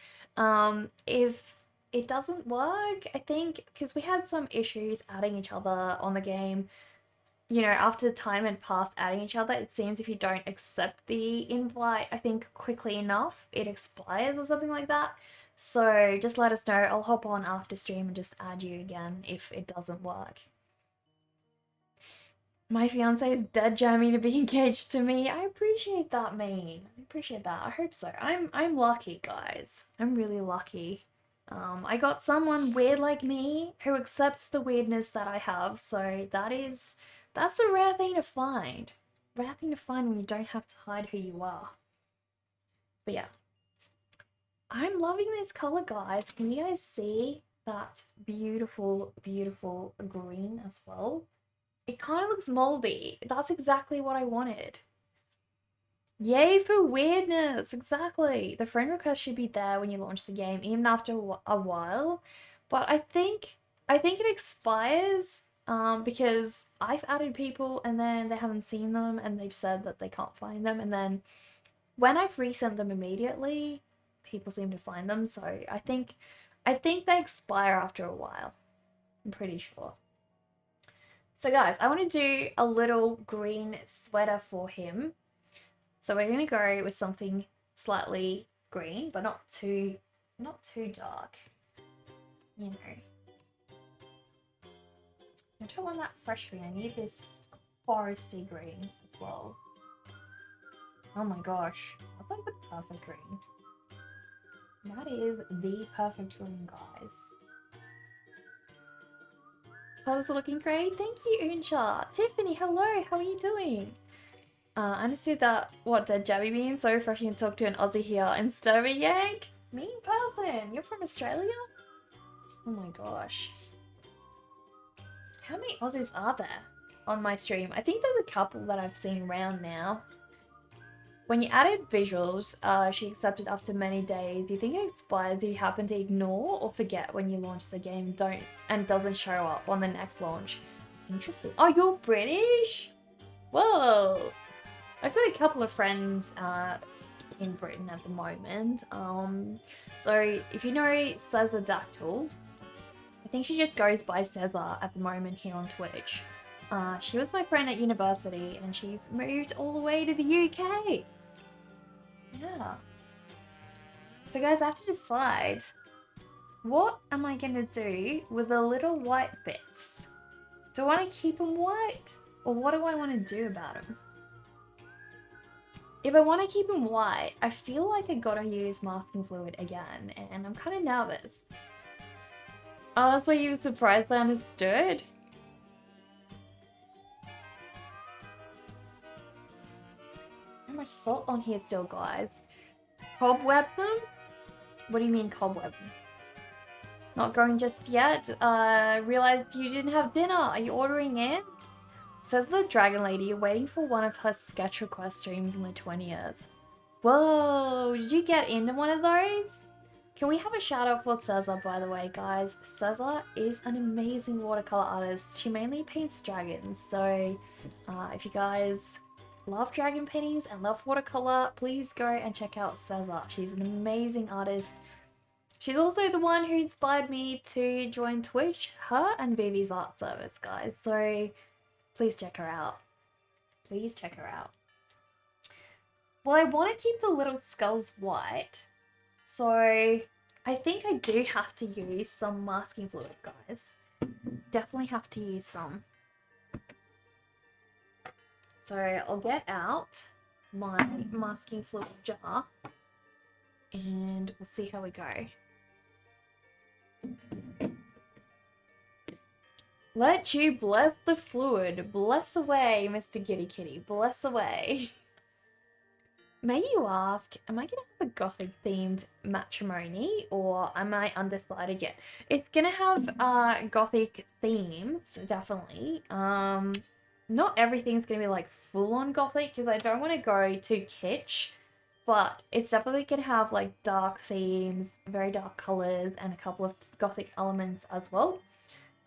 If it doesn't work, I think, because we had some issues adding each other on the game, you know, after the time had passed adding each other, it seems if you don't accept the invite, I think quickly enough, it expires or something like that. So just let us know. I'll hop on after stream and just add you again if it doesn't work. My fiance is dead jammy to be engaged to me. I appreciate that, Mean. I appreciate that. I hope so. I'm lucky, guys. I'm really lucky. I got someone weird like me who accepts the weirdness that I have, so that's a rare thing to find. Rare thing to find when you don't have to hide who you are. But yeah. I'm loving this color, guys. Can you guys see that beautiful, beautiful green as well? It kind of looks moldy. That's exactly what I wanted. Yay for weirdness, exactly. The friend request should be there when you launch the game, even after a while. But I think it expires because I've added people and then they haven't seen them and they've said that they can't find them, and then when I've resent them immediately, people seem to find them. So I think they expire after a while. I'm pretty sure. So guys, I want to do a little green sweater for him. So we're going to go with something slightly green, but not too dark. You know. I don't want that fresh green. I need this foresty green as well. Oh my gosh. That's like the perfect green. That is the perfect green, guys. Clothes are looking great. Thank you, Unsha. Tiffany, hello. How are you doing? I understood that what Dead Jabby means. So refreshing to talk to an Aussie here instead of a Yank. Mean person. You're from Australia? Oh my gosh. How many Aussies are there on my stream? I think there's a couple that I've seen around now. When you added visuals, she accepted after many days. Do you think it expires if you happen to ignore or forget when you launch the game and doesn't show up on the next launch? Interesting. Oh, you're British? Whoa. I've got a couple of friends in Britain at the moment. So if you know Cesar Dactyl, I think she just goes by Cesar at the moment here on Twitch. She was my friend at university and she's moved all the way to the UK. Yeah. So guys, I have to decide, what am I gonna do with the little white bits? Do I want to keep them white, or what do I want to do about them? If I want to keep them white, I feel like I gotta use masking fluid again, and I'm kind of nervous. Oh, that's why you were surprised I understood? So much salt on here still, guys. Cobweb them? What do you mean cobweb them? Not going just yet. Realized you didn't have dinner. Are you ordering in? Says the Dragon Lady, you're waiting for one of her sketch request streams on the 20th. Whoa, did you get into one of those? Can we have a shout out for Cesar, by the way, guys? Cesar is an amazing watercolor artist. She mainly paints dragons, so if you guys love dragon paintings and love watercolor, please go and check out Cesar. She's an amazing artist. She's also the one who inspired me to join Twitch, her and Vivi's art service, guys. So please check her out. Please check her out. Well, I want to keep the little skulls white, so I think I do have to use some masking fluid, guys. Definitely have to use some. So I'll get out my masking fluid jar and we'll see how we go. Let you bless the fluid. Bless away, Mr. Giddy Kitty. Bless away. May you ask, am I going to have a gothic themed matrimony or am I undecided yet? It's going to have gothic themes, definitely. Not everything's going to be like full on gothic because I don't want to go too kitsch, but it's definitely going to have like dark themes, very dark colors, and a couple of gothic elements as well.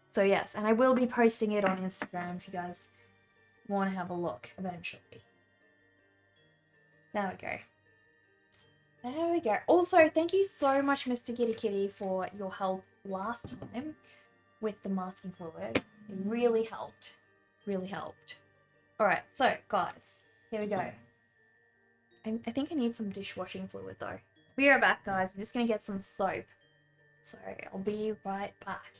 So yes, and I will be posting it on Instagram if you guys want to have a look eventually. There we go. There we go. Also, thank you so much, Mr. Giddy Kitty, for your help last time with the masking fluid. It really helped. Really helped. Alright, so guys, here we go. I think I need some dishwashing fluid though. Be right back, guys. I'm just going to get some soap. So I'll be right back.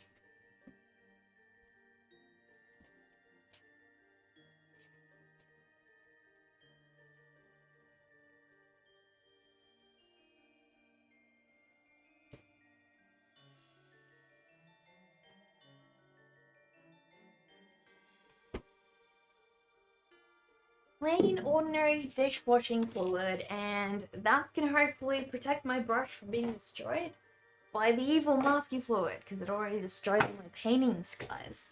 Plain ordinary dishwashing fluid, and that's gonna hopefully protect my brush from being destroyed by the evil masking fluid, because it already destroyed my paintings, guys.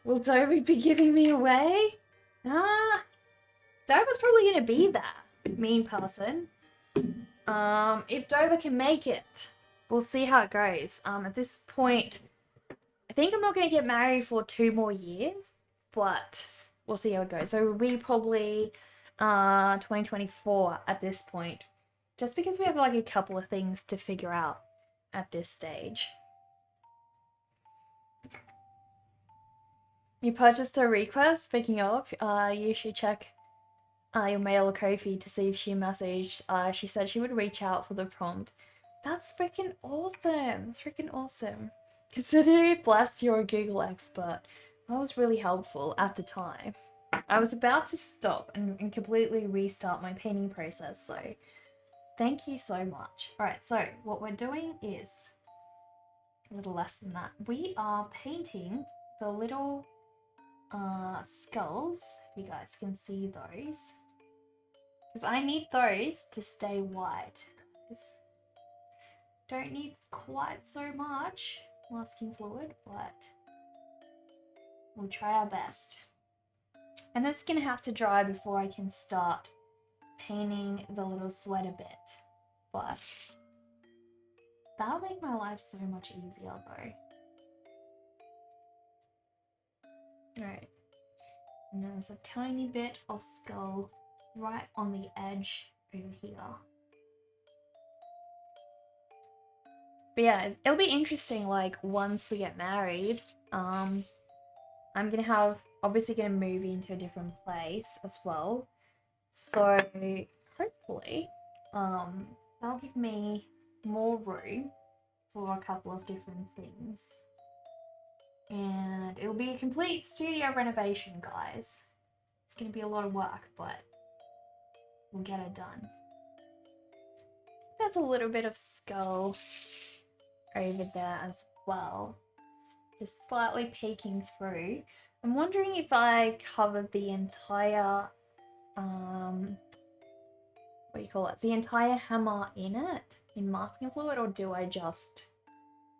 Will Toby be giving me away? Dover's probably gonna be that mean person. If Dover can make it, we'll see how it goes. At this point, I think I'm not gonna get married for 2 more years, but we'll see how it goes. So we probably 2024 at this point, just because we have like a couple of things to figure out at this stage. You purchased a request. Speaking of, you should check your mail or Ko-fi to see if she messaged. She said she would reach out for the prompt. That's freaking awesome. It's freaking awesome. Consider it blessed you're a Google expert. That was really helpful at the time. I was about to stop and completely restart my painting process, so thank you so much. Alright, so what we're doing is a little less than that. We are painting the little skulls. You guys can see those. Because I need those to stay white. Guys. Don't need quite so much masking fluid, but we'll try our best. And this is going to have to dry before I can start painting the little sweater bit. But that'll make my life so much easier though. Alright. And there's a tiny bit of skull right on the edge over here. But yeah, it'll be interesting, like, once we get married, I'm gonna have, obviously gonna move into a different place as well. So, hopefully, that'll give me more room for a couple of different things. And it'll be a complete studio renovation, guys. It's gonna be a lot of work, but we'll get it done. There's a little bit of skull over there as well, just slightly peeking through. I'm wondering if I covered the entire, what do you call it? The entire hammer in it, in masking fluid, or do I just,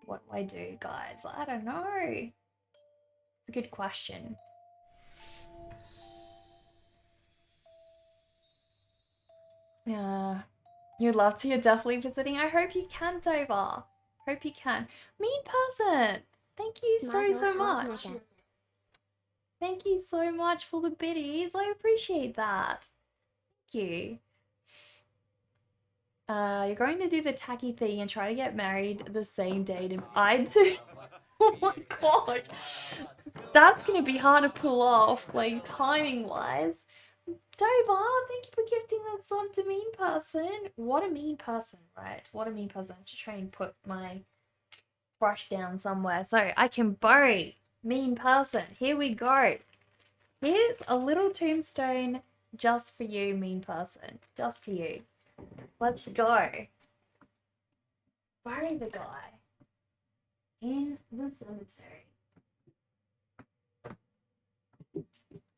what do I do, guys? I don't know. It's a good question. You'd love to. You're definitely visiting. I hope you can, Dover. Hope you can. Mean person. Thank you so much. Thank you so much for the biddies. I appreciate that. Thank you. You're going to do the tacky thing and try to get married the same day I do. Oh my god. That's gonna be hard to pull off, like, timing-wise. Dover, thank you for gifting that sub to mean person. What a mean person, right? What a mean person. I have to try and put my brush down somewhere so I can bury mean person. Here we go. Here's a little tombstone just for you, mean person. Just for you. Let's go. Bury the guy in the cemetery.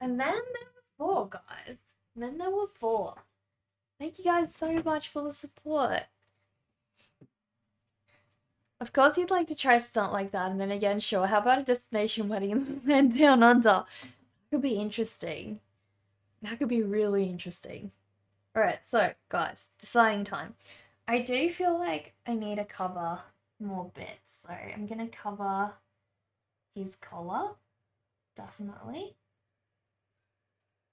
And then there were 4, guys. And then there were 4. Thank you guys so much for the support. Of course you'd like to try a stunt like that, and then again, sure, how about a destination wedding in the land down under? That could be interesting. That could be really interesting. Alright, so guys, deciding time. I do feel like I need to cover more bits, so I'm gonna cover his collar, definitely.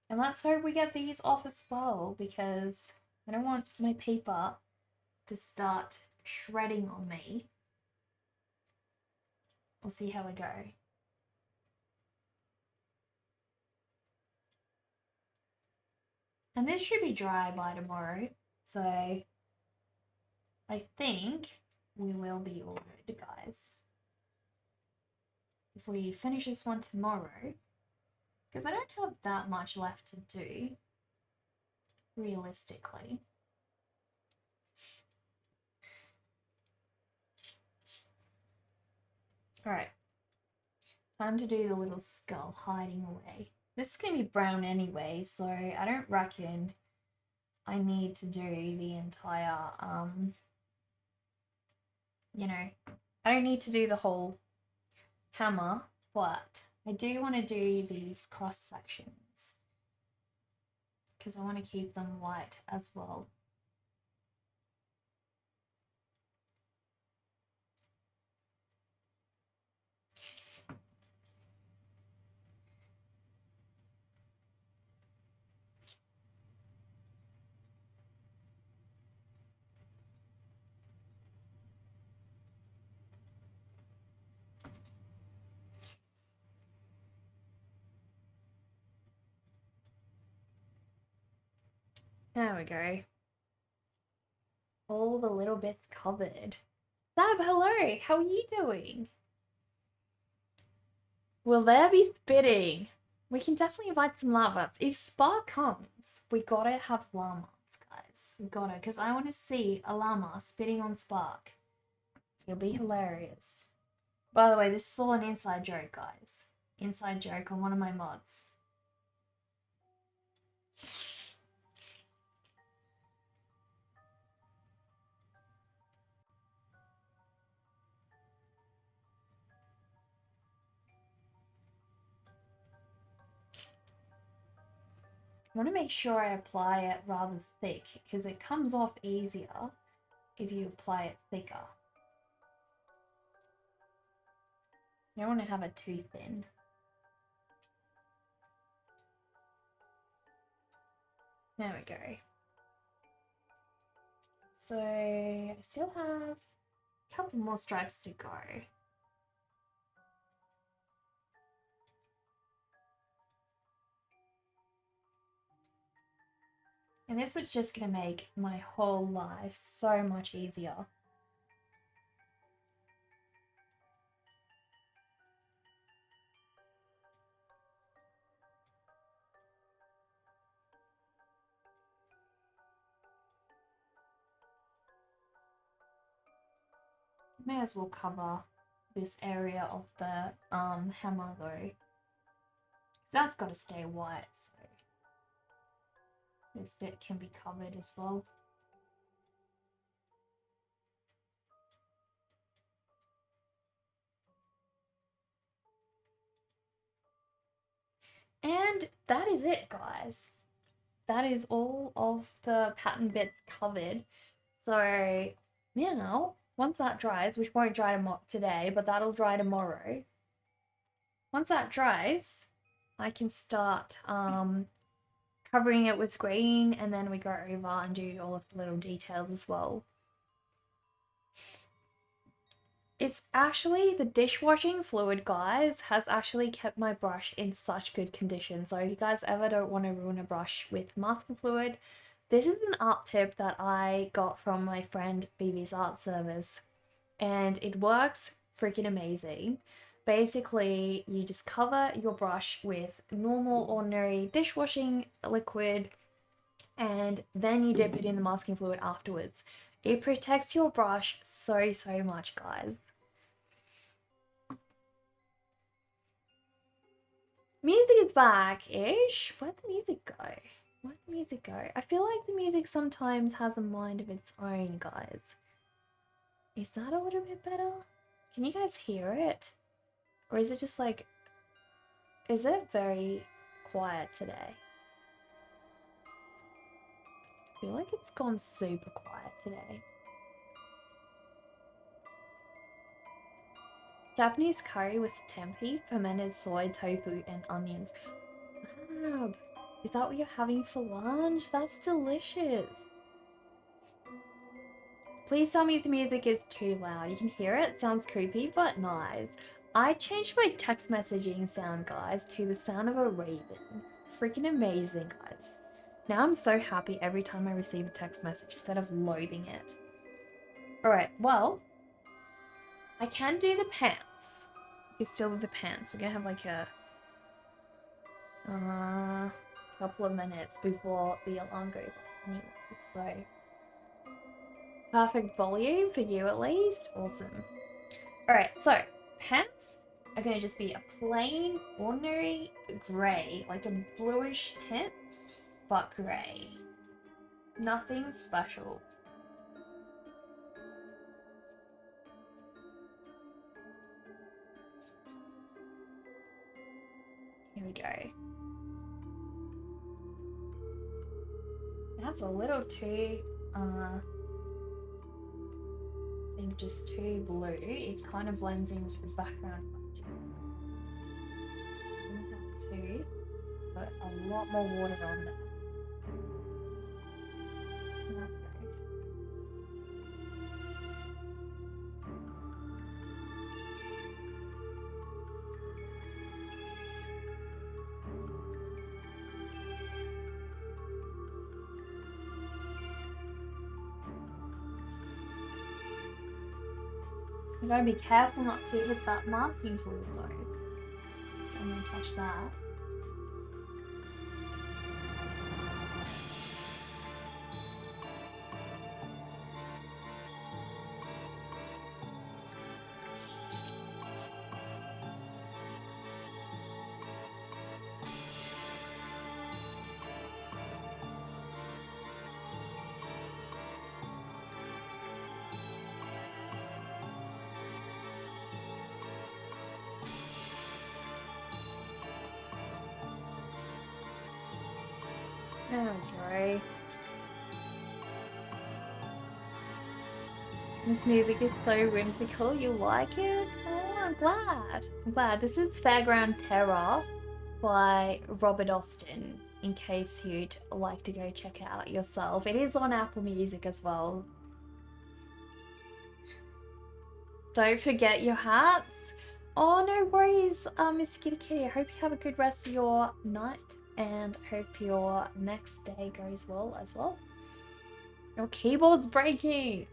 And let's hope we get these off as well, because I don't want my paper to start shredding on me. We'll see how we go. And this should be dry by tomorrow, so I think we will be all good, guys. If we finish this one tomorrow, because I don't have that much left to do, realistically. Alright, time to do the little skull hiding away. This is going to be brown anyway, so I don't reckon I need to do the entire, you know, I don't need to do the whole hammer, but I do want to do these cross sections because I want to keep them white as well. There we go. All the little bits covered. Sab, hello! How are you doing? Will there be spitting? We can definitely invite some llamas. If Spark comes, we gotta have llamas, guys. We gotta, because I want to see a llama spitting on Spark. It'll be hilarious. By the way, this is all an inside joke, guys. Inside joke on one of my mods. I want to make sure I apply it rather thick because it comes off easier if you apply it thicker. You don't want to have it too thin. There we go. So I still have a couple more stripes to go. And this is just going to make my whole life so much easier. May as well cover this area of the hammer though. That's got to stay white, so this bit can be covered as well. And that is it, guys. That is all of the pattern bits covered. So now, once that dries, which won't dry today, but that'll dry tomorrow. Once that dries, I can start covering it with green, and then we go over and do all of the little details as well. It's actually, the dishwashing fluid, guys, has actually kept my brush in such good condition. So if you guys ever don't want to ruin a brush with masking fluid, this is an art tip that I got from my friend BB's Art Service, and it works freaking amazing. Basically, you just cover your brush with normal, ordinary dishwashing liquid, and then you dip it in the masking fluid afterwards. It protects your brush so much, guys. Music is back-ish. Where'd the music go? Where'd the music go? I feel like the music sometimes has a mind of its own, guys. Is that a little bit better? Can you guys hear it? Or is it just like... Is it very quiet today? I feel like it's gone super quiet today. Japanese curry with tempeh, fermented soy, tofu, and onions. Fab. Is that what you're having for lunch? That's delicious. Please tell me if the music is too loud. You can hear it. Sounds creepy, but nice. I changed my text messaging sound, guys, to the sound of a raven. Freaking amazing, guys. Now I'm so happy every time I receive a text message instead of loathing it. Alright, well, I can do the pants. We can still do the pants. We're gonna have like a couple of minutes before the alarm goes off anyway, so perfect volume for you at least. Awesome. Alright, so pants are gonna just be a plain, ordinary grey, like a bluish tint, but grey. Nothing special. Here we go. That's a little too, I think just too blue. It kind of blends into the background. I'm gonna have to put a lot more water on that. Okay. You gotta be careful not to hit that masking fluid though. Don't want to touch that. There we go. This music is so whimsical. You like it? Oh, I'm glad. I'm glad. This is Fairground Terror by Robert Austin, in case you'd like to go check it out yourself. It is on Apple Music as well. Don't forget your hats. Oh, no worries, Miss Kitty Kitty. I hope you have a good rest of your night and hope your next day goes well as well. Your keyboard's breaking.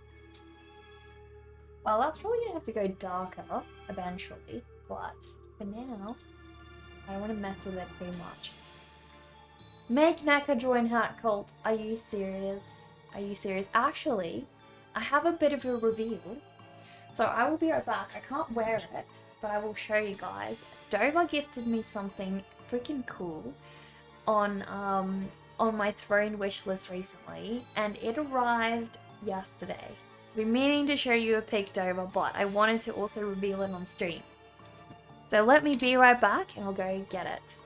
Well, that's probably gonna have to go darker eventually, but for now, I don't want to mess with it too much. Make Naka join Hat Cult. Are you serious? Are you serious? Actually, I have a bit of a reveal. So I will be right back. I can't wear it, but I will show you guys. Dover gifted me something freaking cool on my throne wish list recently, and it arrived yesterday. I've been meaning to show you a pic, Dover, but I wanted to also reveal it on stream. So let me be right back and I'll go get it.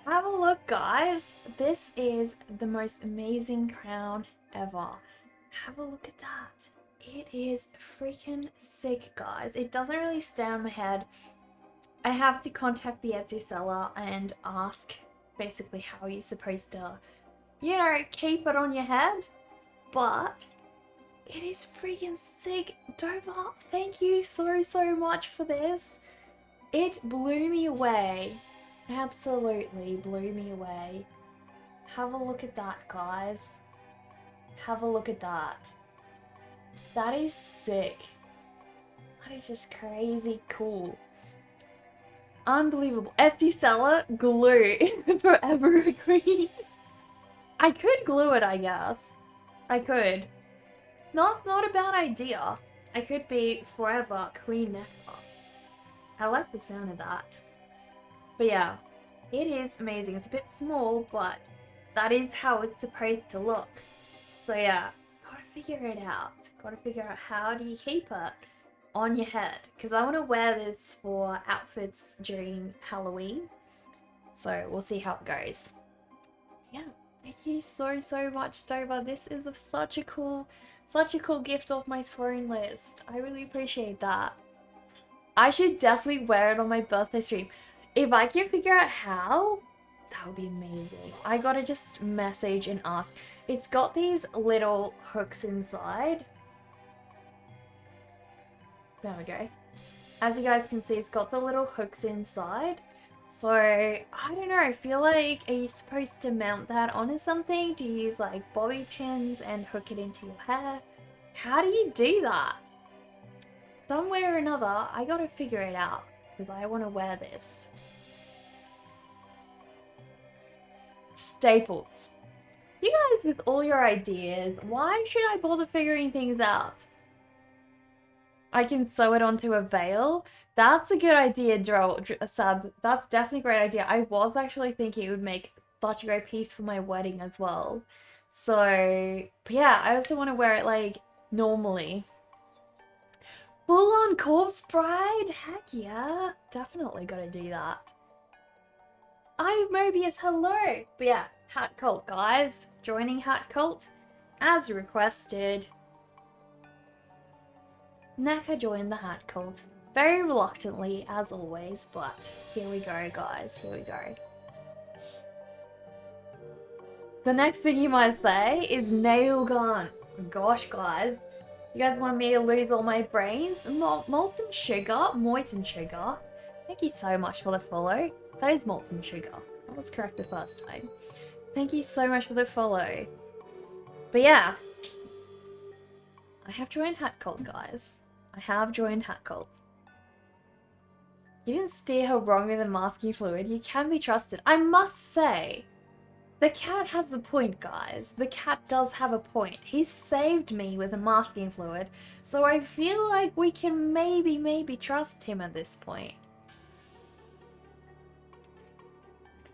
Have a look, guys. This is the most amazing crown ever. Have a look at that. It is freaking sick, guys. It doesn't really stay on my head. I have to contact the Etsy seller and ask basically how you're supposed to, you know, keep it on your head. But it is freaking sick. Dover, thank you so much for this. It blew me away. Absolutely blew me away. Have a look at that, guys. Have a look at that. That is sick. That is just crazy cool. Unbelievable. Etsy seller, glue. Forever green. I could glue it, I guess. I could. Not a bad idea. I could be forever queen nectar. I like the sound of that. But yeah, it is amazing. It's a bit small, but that is how it's supposed to look. So yeah, gotta figure it out. Gotta figure out how do you keep it on your head. Because I want to wear this for outfits during Halloween. So we'll see how it goes. Yeah, thank you so much, Dover. This is such a cool gift off my throne list. I really appreciate that. I should definitely wear it on my birthday stream. If I can figure out how, that would be amazing. I gotta just message and ask. It's got these little hooks inside. There we go. As you guys can see, it's got the little hooks inside. So, I don't know, I feel like, are you supposed to mount that onto something? Do you use like bobby pins and hook it into your hair? How do you do that? Some way or another, I gotta figure it out because I want to wear this. Staples. You guys with all your ideas, why should I bother figuring things out? I can sew it onto a veil. That's a good idea, Sab. That's definitely a great idea. I was actually thinking it would make such a great piece for my wedding as well. So, but yeah, I also want to wear it like normally. Full on corpse bride? Heck yeah. Definitely gotta do that. I'm Mobius, hello! But yeah, Hat Cult, guys. Joining Hat Cult as requested. Naka joined the Hat Cult. Very reluctantly, as always, but here we go, guys. Here we go. The next thing you might say is nail gun. Gosh, guys. You guys want me to lose all my brains? Molten sugar? Moiten sugar. Thank you so much for the follow. That is molten sugar. I was correct the first time. Thank you so much for the follow. But yeah. I have joined Hat Cult, guys. I have joined Hat Cult. You didn't steer her wrong with the masking fluid. You can be trusted. I must say, the cat has a point, guys. The cat does have a point. He saved me with the masking fluid, so I feel like we can maybe trust him at this point.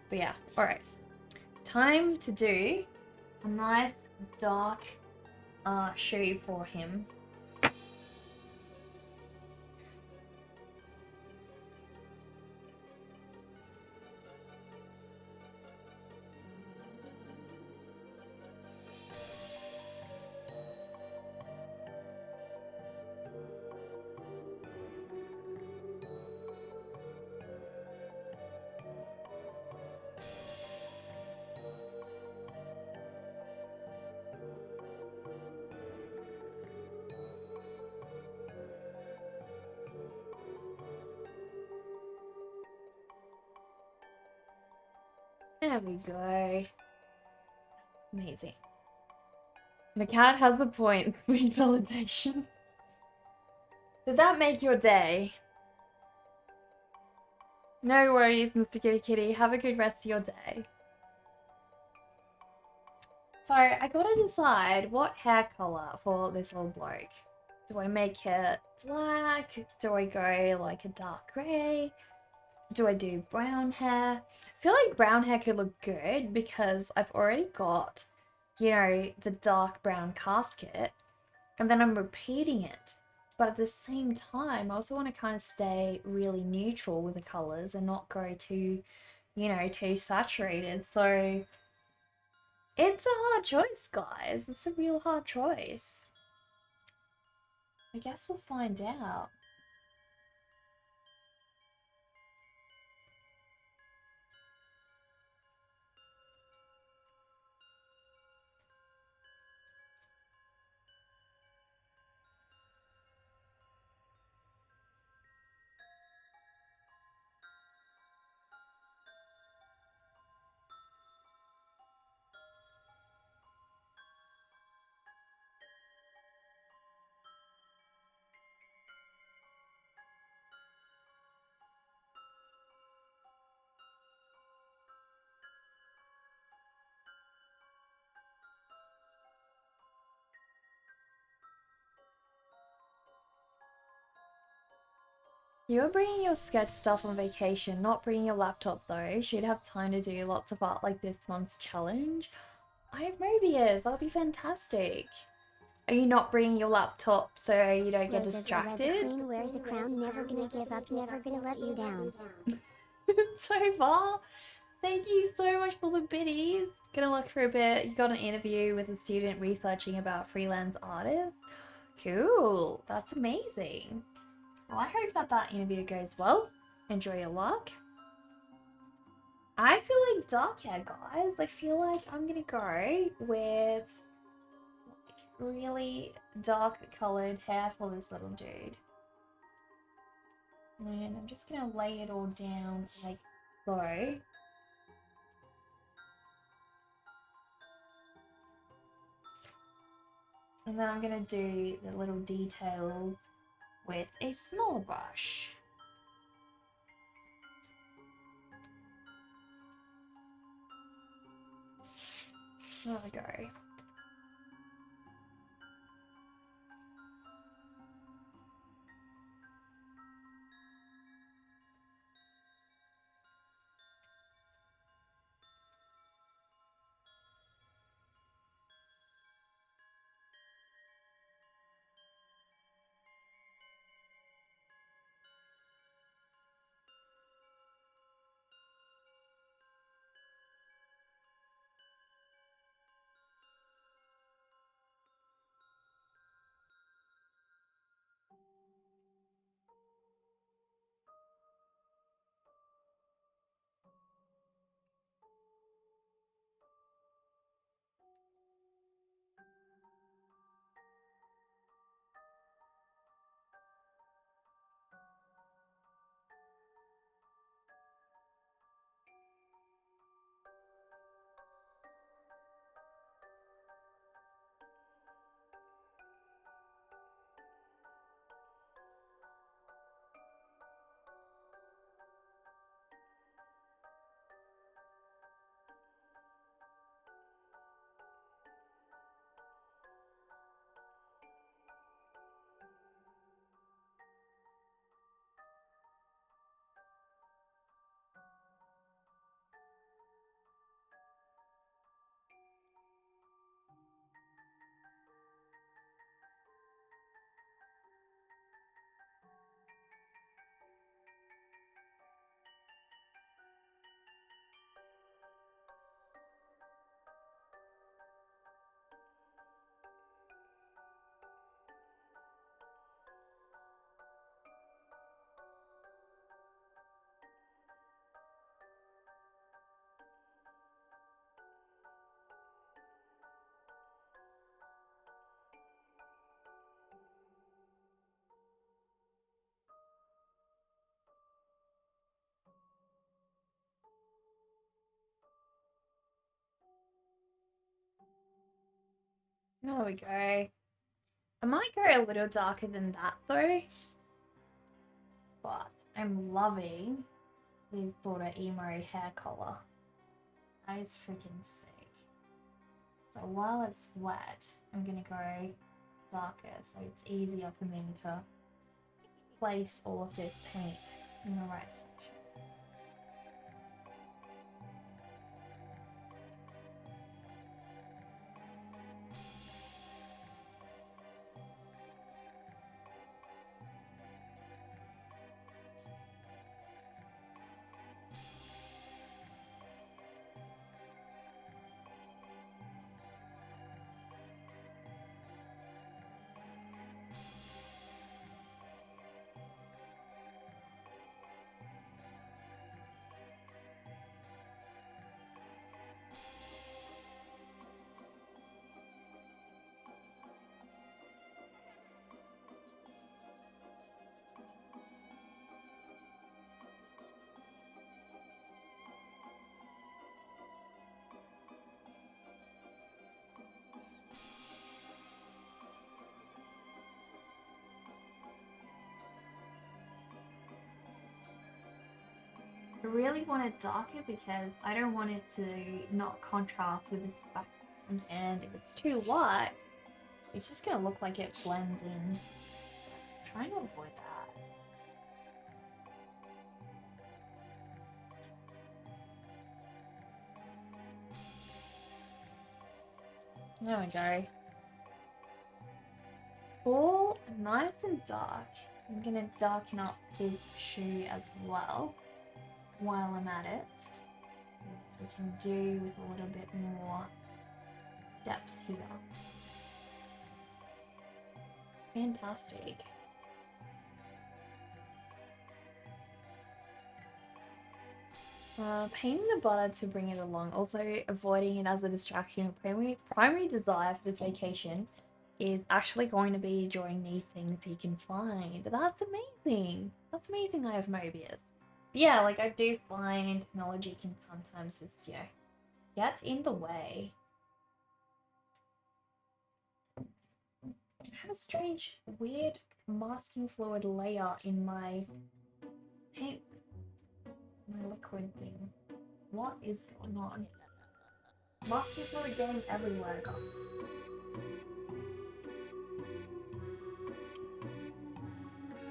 But yeah, alright. Time to do a nice dark shoe for him. There we go. Amazing. The cat has the point. Sweet validation. Did that make your day? No worries, Mr. Kitty Kitty. Have a good rest of your day. So, I gotta decide what hair color for this little bloke. Do I make it black? Do I go like a dark grey? Do I do brown hair? I feel like brown hair could look good because I've already got, you know, the dark brown casket. And then I'm repeating it. But at the same time, I also want to kind of stay really neutral with the colours and not go too, you you know, too saturated. So it's a hard choice, guys. It's a real hard choice. I guess we'll find out. You're bringing your sketch stuff on vacation, not bringing your laptop though. She'd have time to do lots of art like this month's challenge. I have Mobius, that'll be fantastic. Are you not bringing your laptop so you don't get Roses, the red distracted? queen wears a crown, never gonna give up, never gonna let you down. So far, thank you so much for the biddies. Gonna look for a bit. You got an interview with a student researching about freelance artists. Cool, that's amazing. Well, I hope that that interview goes well. Enjoy your luck. I feel like dark hair, guys. I feel like I'm gonna go with really dark colored hair for this little dude. And I'm just gonna lay it all down like so. And then I'm gonna do the little details with a smaller brush. There we go. There we go. I might go a little darker than that though. But I'm loving this sort of emo hair color. That is freaking sick. So while it's wet, I'm gonna go darker so it's easier for me to place all of this paint in the right section. really want it darker because I don't want it to not contrast with this background, and if it's too light, it's just gonna look like it blends in. So I'm trying to avoid that. There we go. All nice and dark. I'm gonna darken up his shoe as well while I'm at it. So we can do with a little bit more depth here. Fantastic. Painting the butter to bring it along, also avoiding it as a distraction. Primary desire for this vacation is actually going to be drawing neat things you can find. That's amazing. That's amazing I have Mobius. But yeah, like I do find technology can sometimes just, you know, get in the way. I have a strange, weird masking fluid layer in my paint, my liquid thing. What is going on? Masking fluid getting everywhere, guys.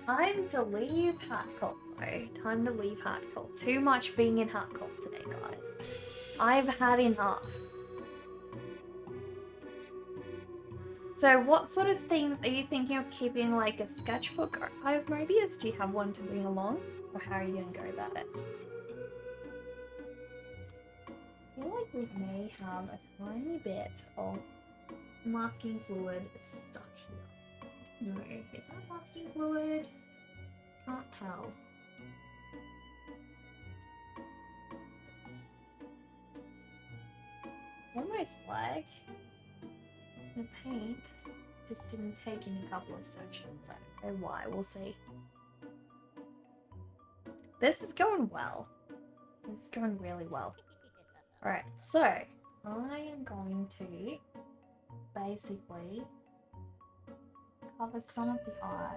Time to leave hat cult though. Time to leave hat cult. Too much being in hat cult today, guys. I've had enough. So what sort of things are you thinking of keeping, like a sketchbook or eye of Mobius? Do you have one to bring along? Or how are you going to go about it? I feel like we may have a tiny bit of masking fluid stuck here. No, is that masking fluid? Can't tell. It's almost like the paint just didn't take in a couple of sections. I don't know why, we'll see. This is going well. It's going really well. Alright, so I am going to basically cover some of the eye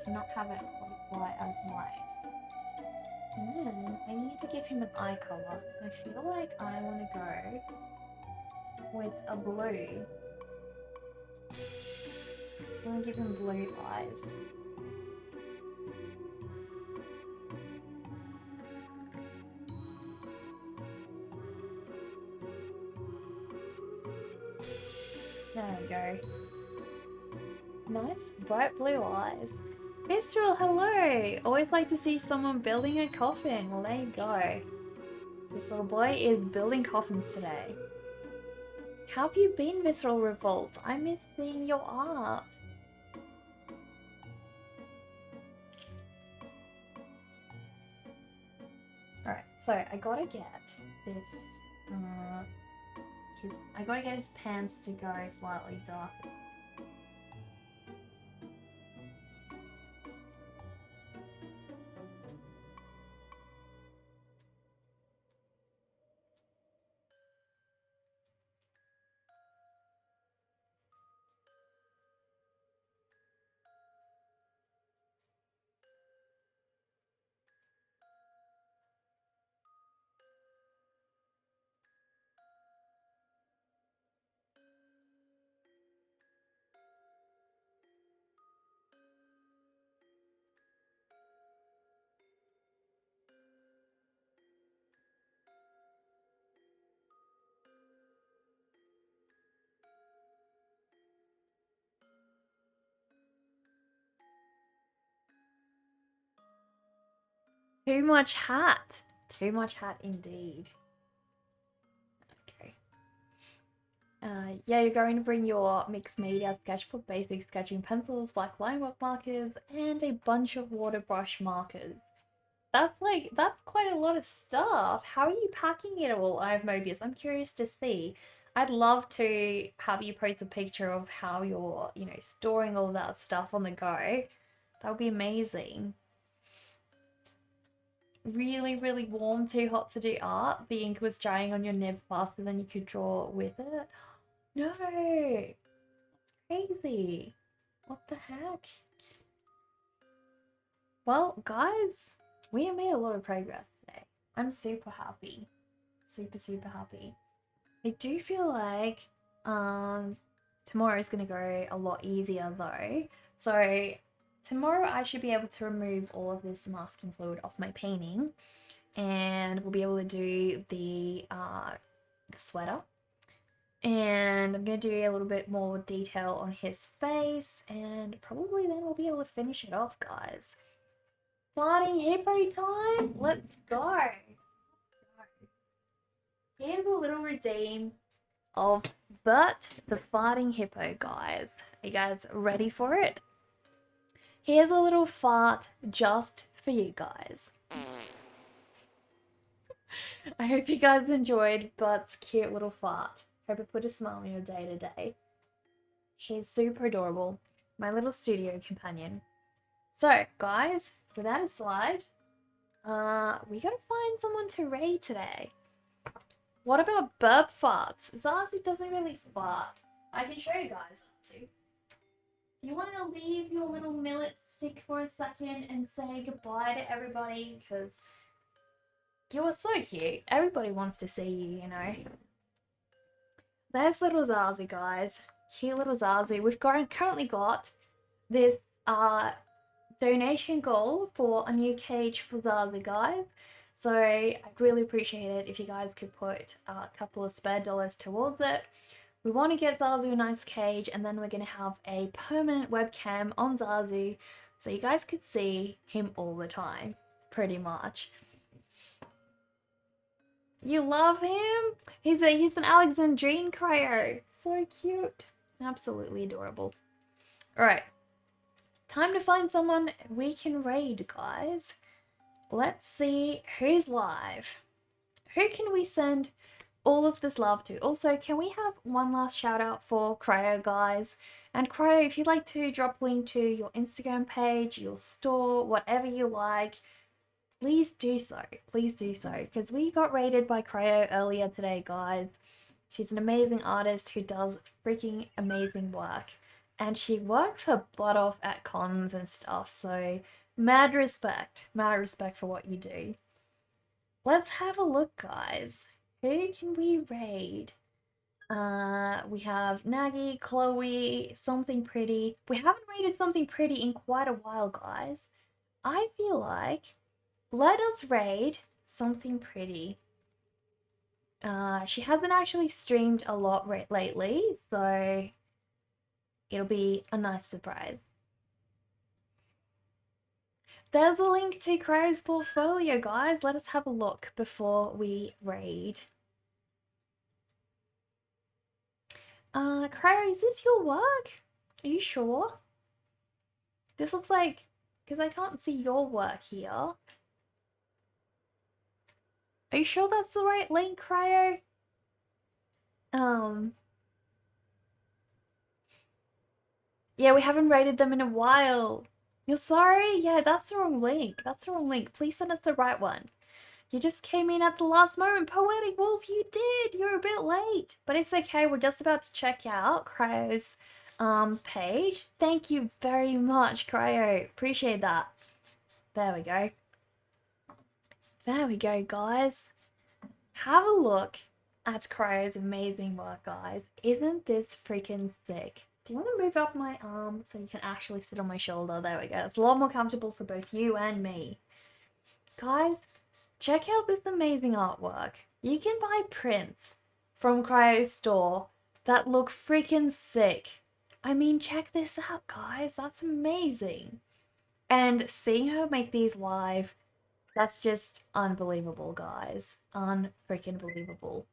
to not have it quite as white. And then I need to give him an eye color. I feel like I want to go with a blue. I'm going to give him blue eyes. There we go. Nice bright blue eyes. Visceral, hello! Always like to see someone building a coffin. Well, there you go. This little boy is building coffins today. How have you been, Visceral Revolt? I miss seeing your art. Alright, so I gotta get this, I gotta get his pants to go slightly darker. Too much hat. Too much hat indeed. Okay. Yeah, you're going to bring your mixed media sketchbook, basic sketching pencils, black line work markers, and a bunch of water brush markers. That's quite a lot of stuff. How are you packing it all, I have Mobius? I'm curious to see. I'd love to have you post a picture of how you're, you know, storing all that stuff on the go. That would be amazing. Really, really warm, too hot to do art. The ink was drying on your nib faster than you could draw with it. No, that's crazy. What the heck? Well, guys, we have made a lot of progress today. I'm super happy. Super, super happy. I do feel like tomorrow is going to go a lot easier though. So tomorrow I should be able to remove all of this masking fluid off my painting, and we'll be able to do the sweater. And I'm going to do a little bit more detail on his face, and probably then we'll be able to finish it off, guys. Farting hippo time? Let's go. Here's a little redeem of Bert the farting hippo, guys. Are you guys ready for it? Here's a little fart just for you guys. I hope you guys enjoyed Bert's cute little fart. Hope it put a smile on your day today. He's super adorable. My little studio companion. So, guys, without a slide, we gotta find someone to raid today. What about burp farts? Zazu doesn't really fart. I can show you guys, Zazu. Do you want to leave your little millet stick for a second and say goodbye to everybody? Because you are so cute. Everybody wants to see you, you know. There's little Zazu, guys. Cute little Zazu. We've currently got this donation goal for a new cage for Zazu, guys. So I'd really appreciate it if you guys could put a couple of spare dollars towards it. We want to get Zazu a nice cage, and then we're going to have a permanent webcam on Zazu so you guys could see him all the time, pretty much. You love him? He's an Alexandrine cryo. So cute. Absolutely adorable. Alright. Time to find someone we can raid, guys. Let's see who's live. Who can we send all of this love to? Also, can we have one last shout out for Cryo, guys? And Cryo, if you'd like to drop a link to your Instagram page, your store, whatever you like, please do so. Please do so. Because we got raided by Cryo earlier today, guys. She's an amazing artist who does freaking amazing work. And she works her butt off at cons and stuff, so mad respect for what you do. Let's have a look, guys. Who can we raid? We have Nagy, Chloe, Something Pretty. We haven't raided Something Pretty in quite a while, guys. I feel like let us raid Something Pretty. She hasn't actually streamed a lot lately, so it'll be a nice surprise. There's a link to Cryo's portfolio, guys. Let us have a look before we raid. Cryo, is this your work? Are you sure? This looks like, because I can't see your work here. Are you sure that's the right link, Cryo? Yeah, we haven't rated them in a while. You're sorry? Yeah, that's the wrong link. That's the wrong link. Please send us the right one. You just came in at the last moment. Poetic Wolf, you did. You're a bit late. But it's okay. We're just about to check out Cryo's page. Thank you very much, Cryo. Appreciate that. There we go. There we go, guys. Have a look at Cryo's amazing work, guys. Isn't this freaking sick? Do you want to move up my arm so you can actually sit on my shoulder? There we go. It's a lot more comfortable for both you and me. Guys, check out this amazing artwork. You can buy prints from Cryo's store that look freaking sick. I mean, check this out, guys. That's amazing. And seeing her make these live, that's just unbelievable, guys. Unfreaking believable.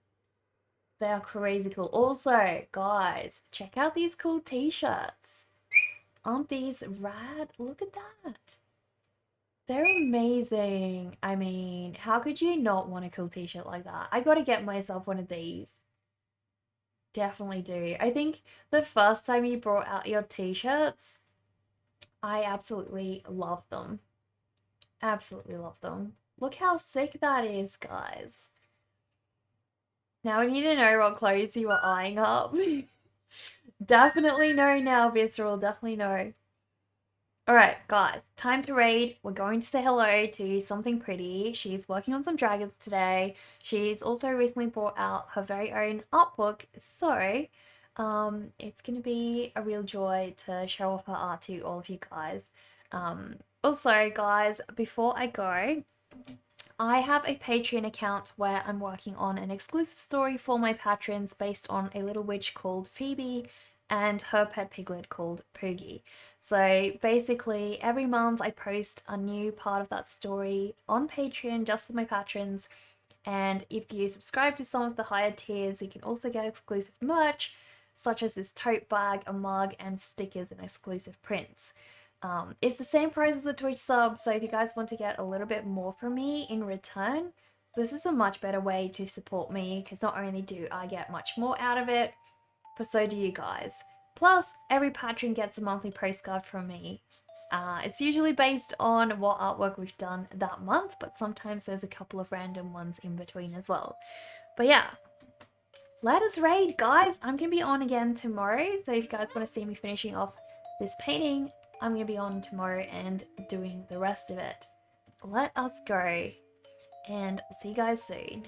They are crazy cool. Also, guys, check out these cool t-shirts. Aren't these rad? Look at that. They're amazing. I mean, how could you not want a cool t-shirt like that? I gotta get myself one of these. Definitely do. I think the first time you brought out your t-shirts, I absolutely love them. Absolutely love them. Look how sick that is, guys. Now we need to know what clothes you were eyeing up. Definitely know now, Visceral. Definitely know. Alright, guys, time to read. We're going to say hello to something pretty. She's working on some dragons today. She's also recently brought out her very own art book, so it's going to be a real joy to show off her art to all of you guys. Also, guys, before I go, I have a Patreon account where I'm working on an exclusive story for my patrons based on a little witch called Phoebe and her pet piglet called Poogie. So basically, every month I post a new part of that story on Patreon just for my patrons. And if you subscribe to some of the higher tiers, you can also get exclusive merch, such as this tote bag, a mug, and stickers and exclusive prints. It's the same price as a Twitch sub, so if you guys want to get a little bit more from me in return, this is a much better way to support me, because not only do I get much more out of it, but so do you guys. Plus, every patron gets a monthly postcard from me. It's usually based on what artwork we've done that month, but sometimes there's a couple of random ones in between as well. But yeah, let us raid, guys. I'm going to be on again tomorrow, so if you guys want to see me finishing off this painting, I'm going to be on tomorrow and doing the rest of it. Let us go, and see you guys soon.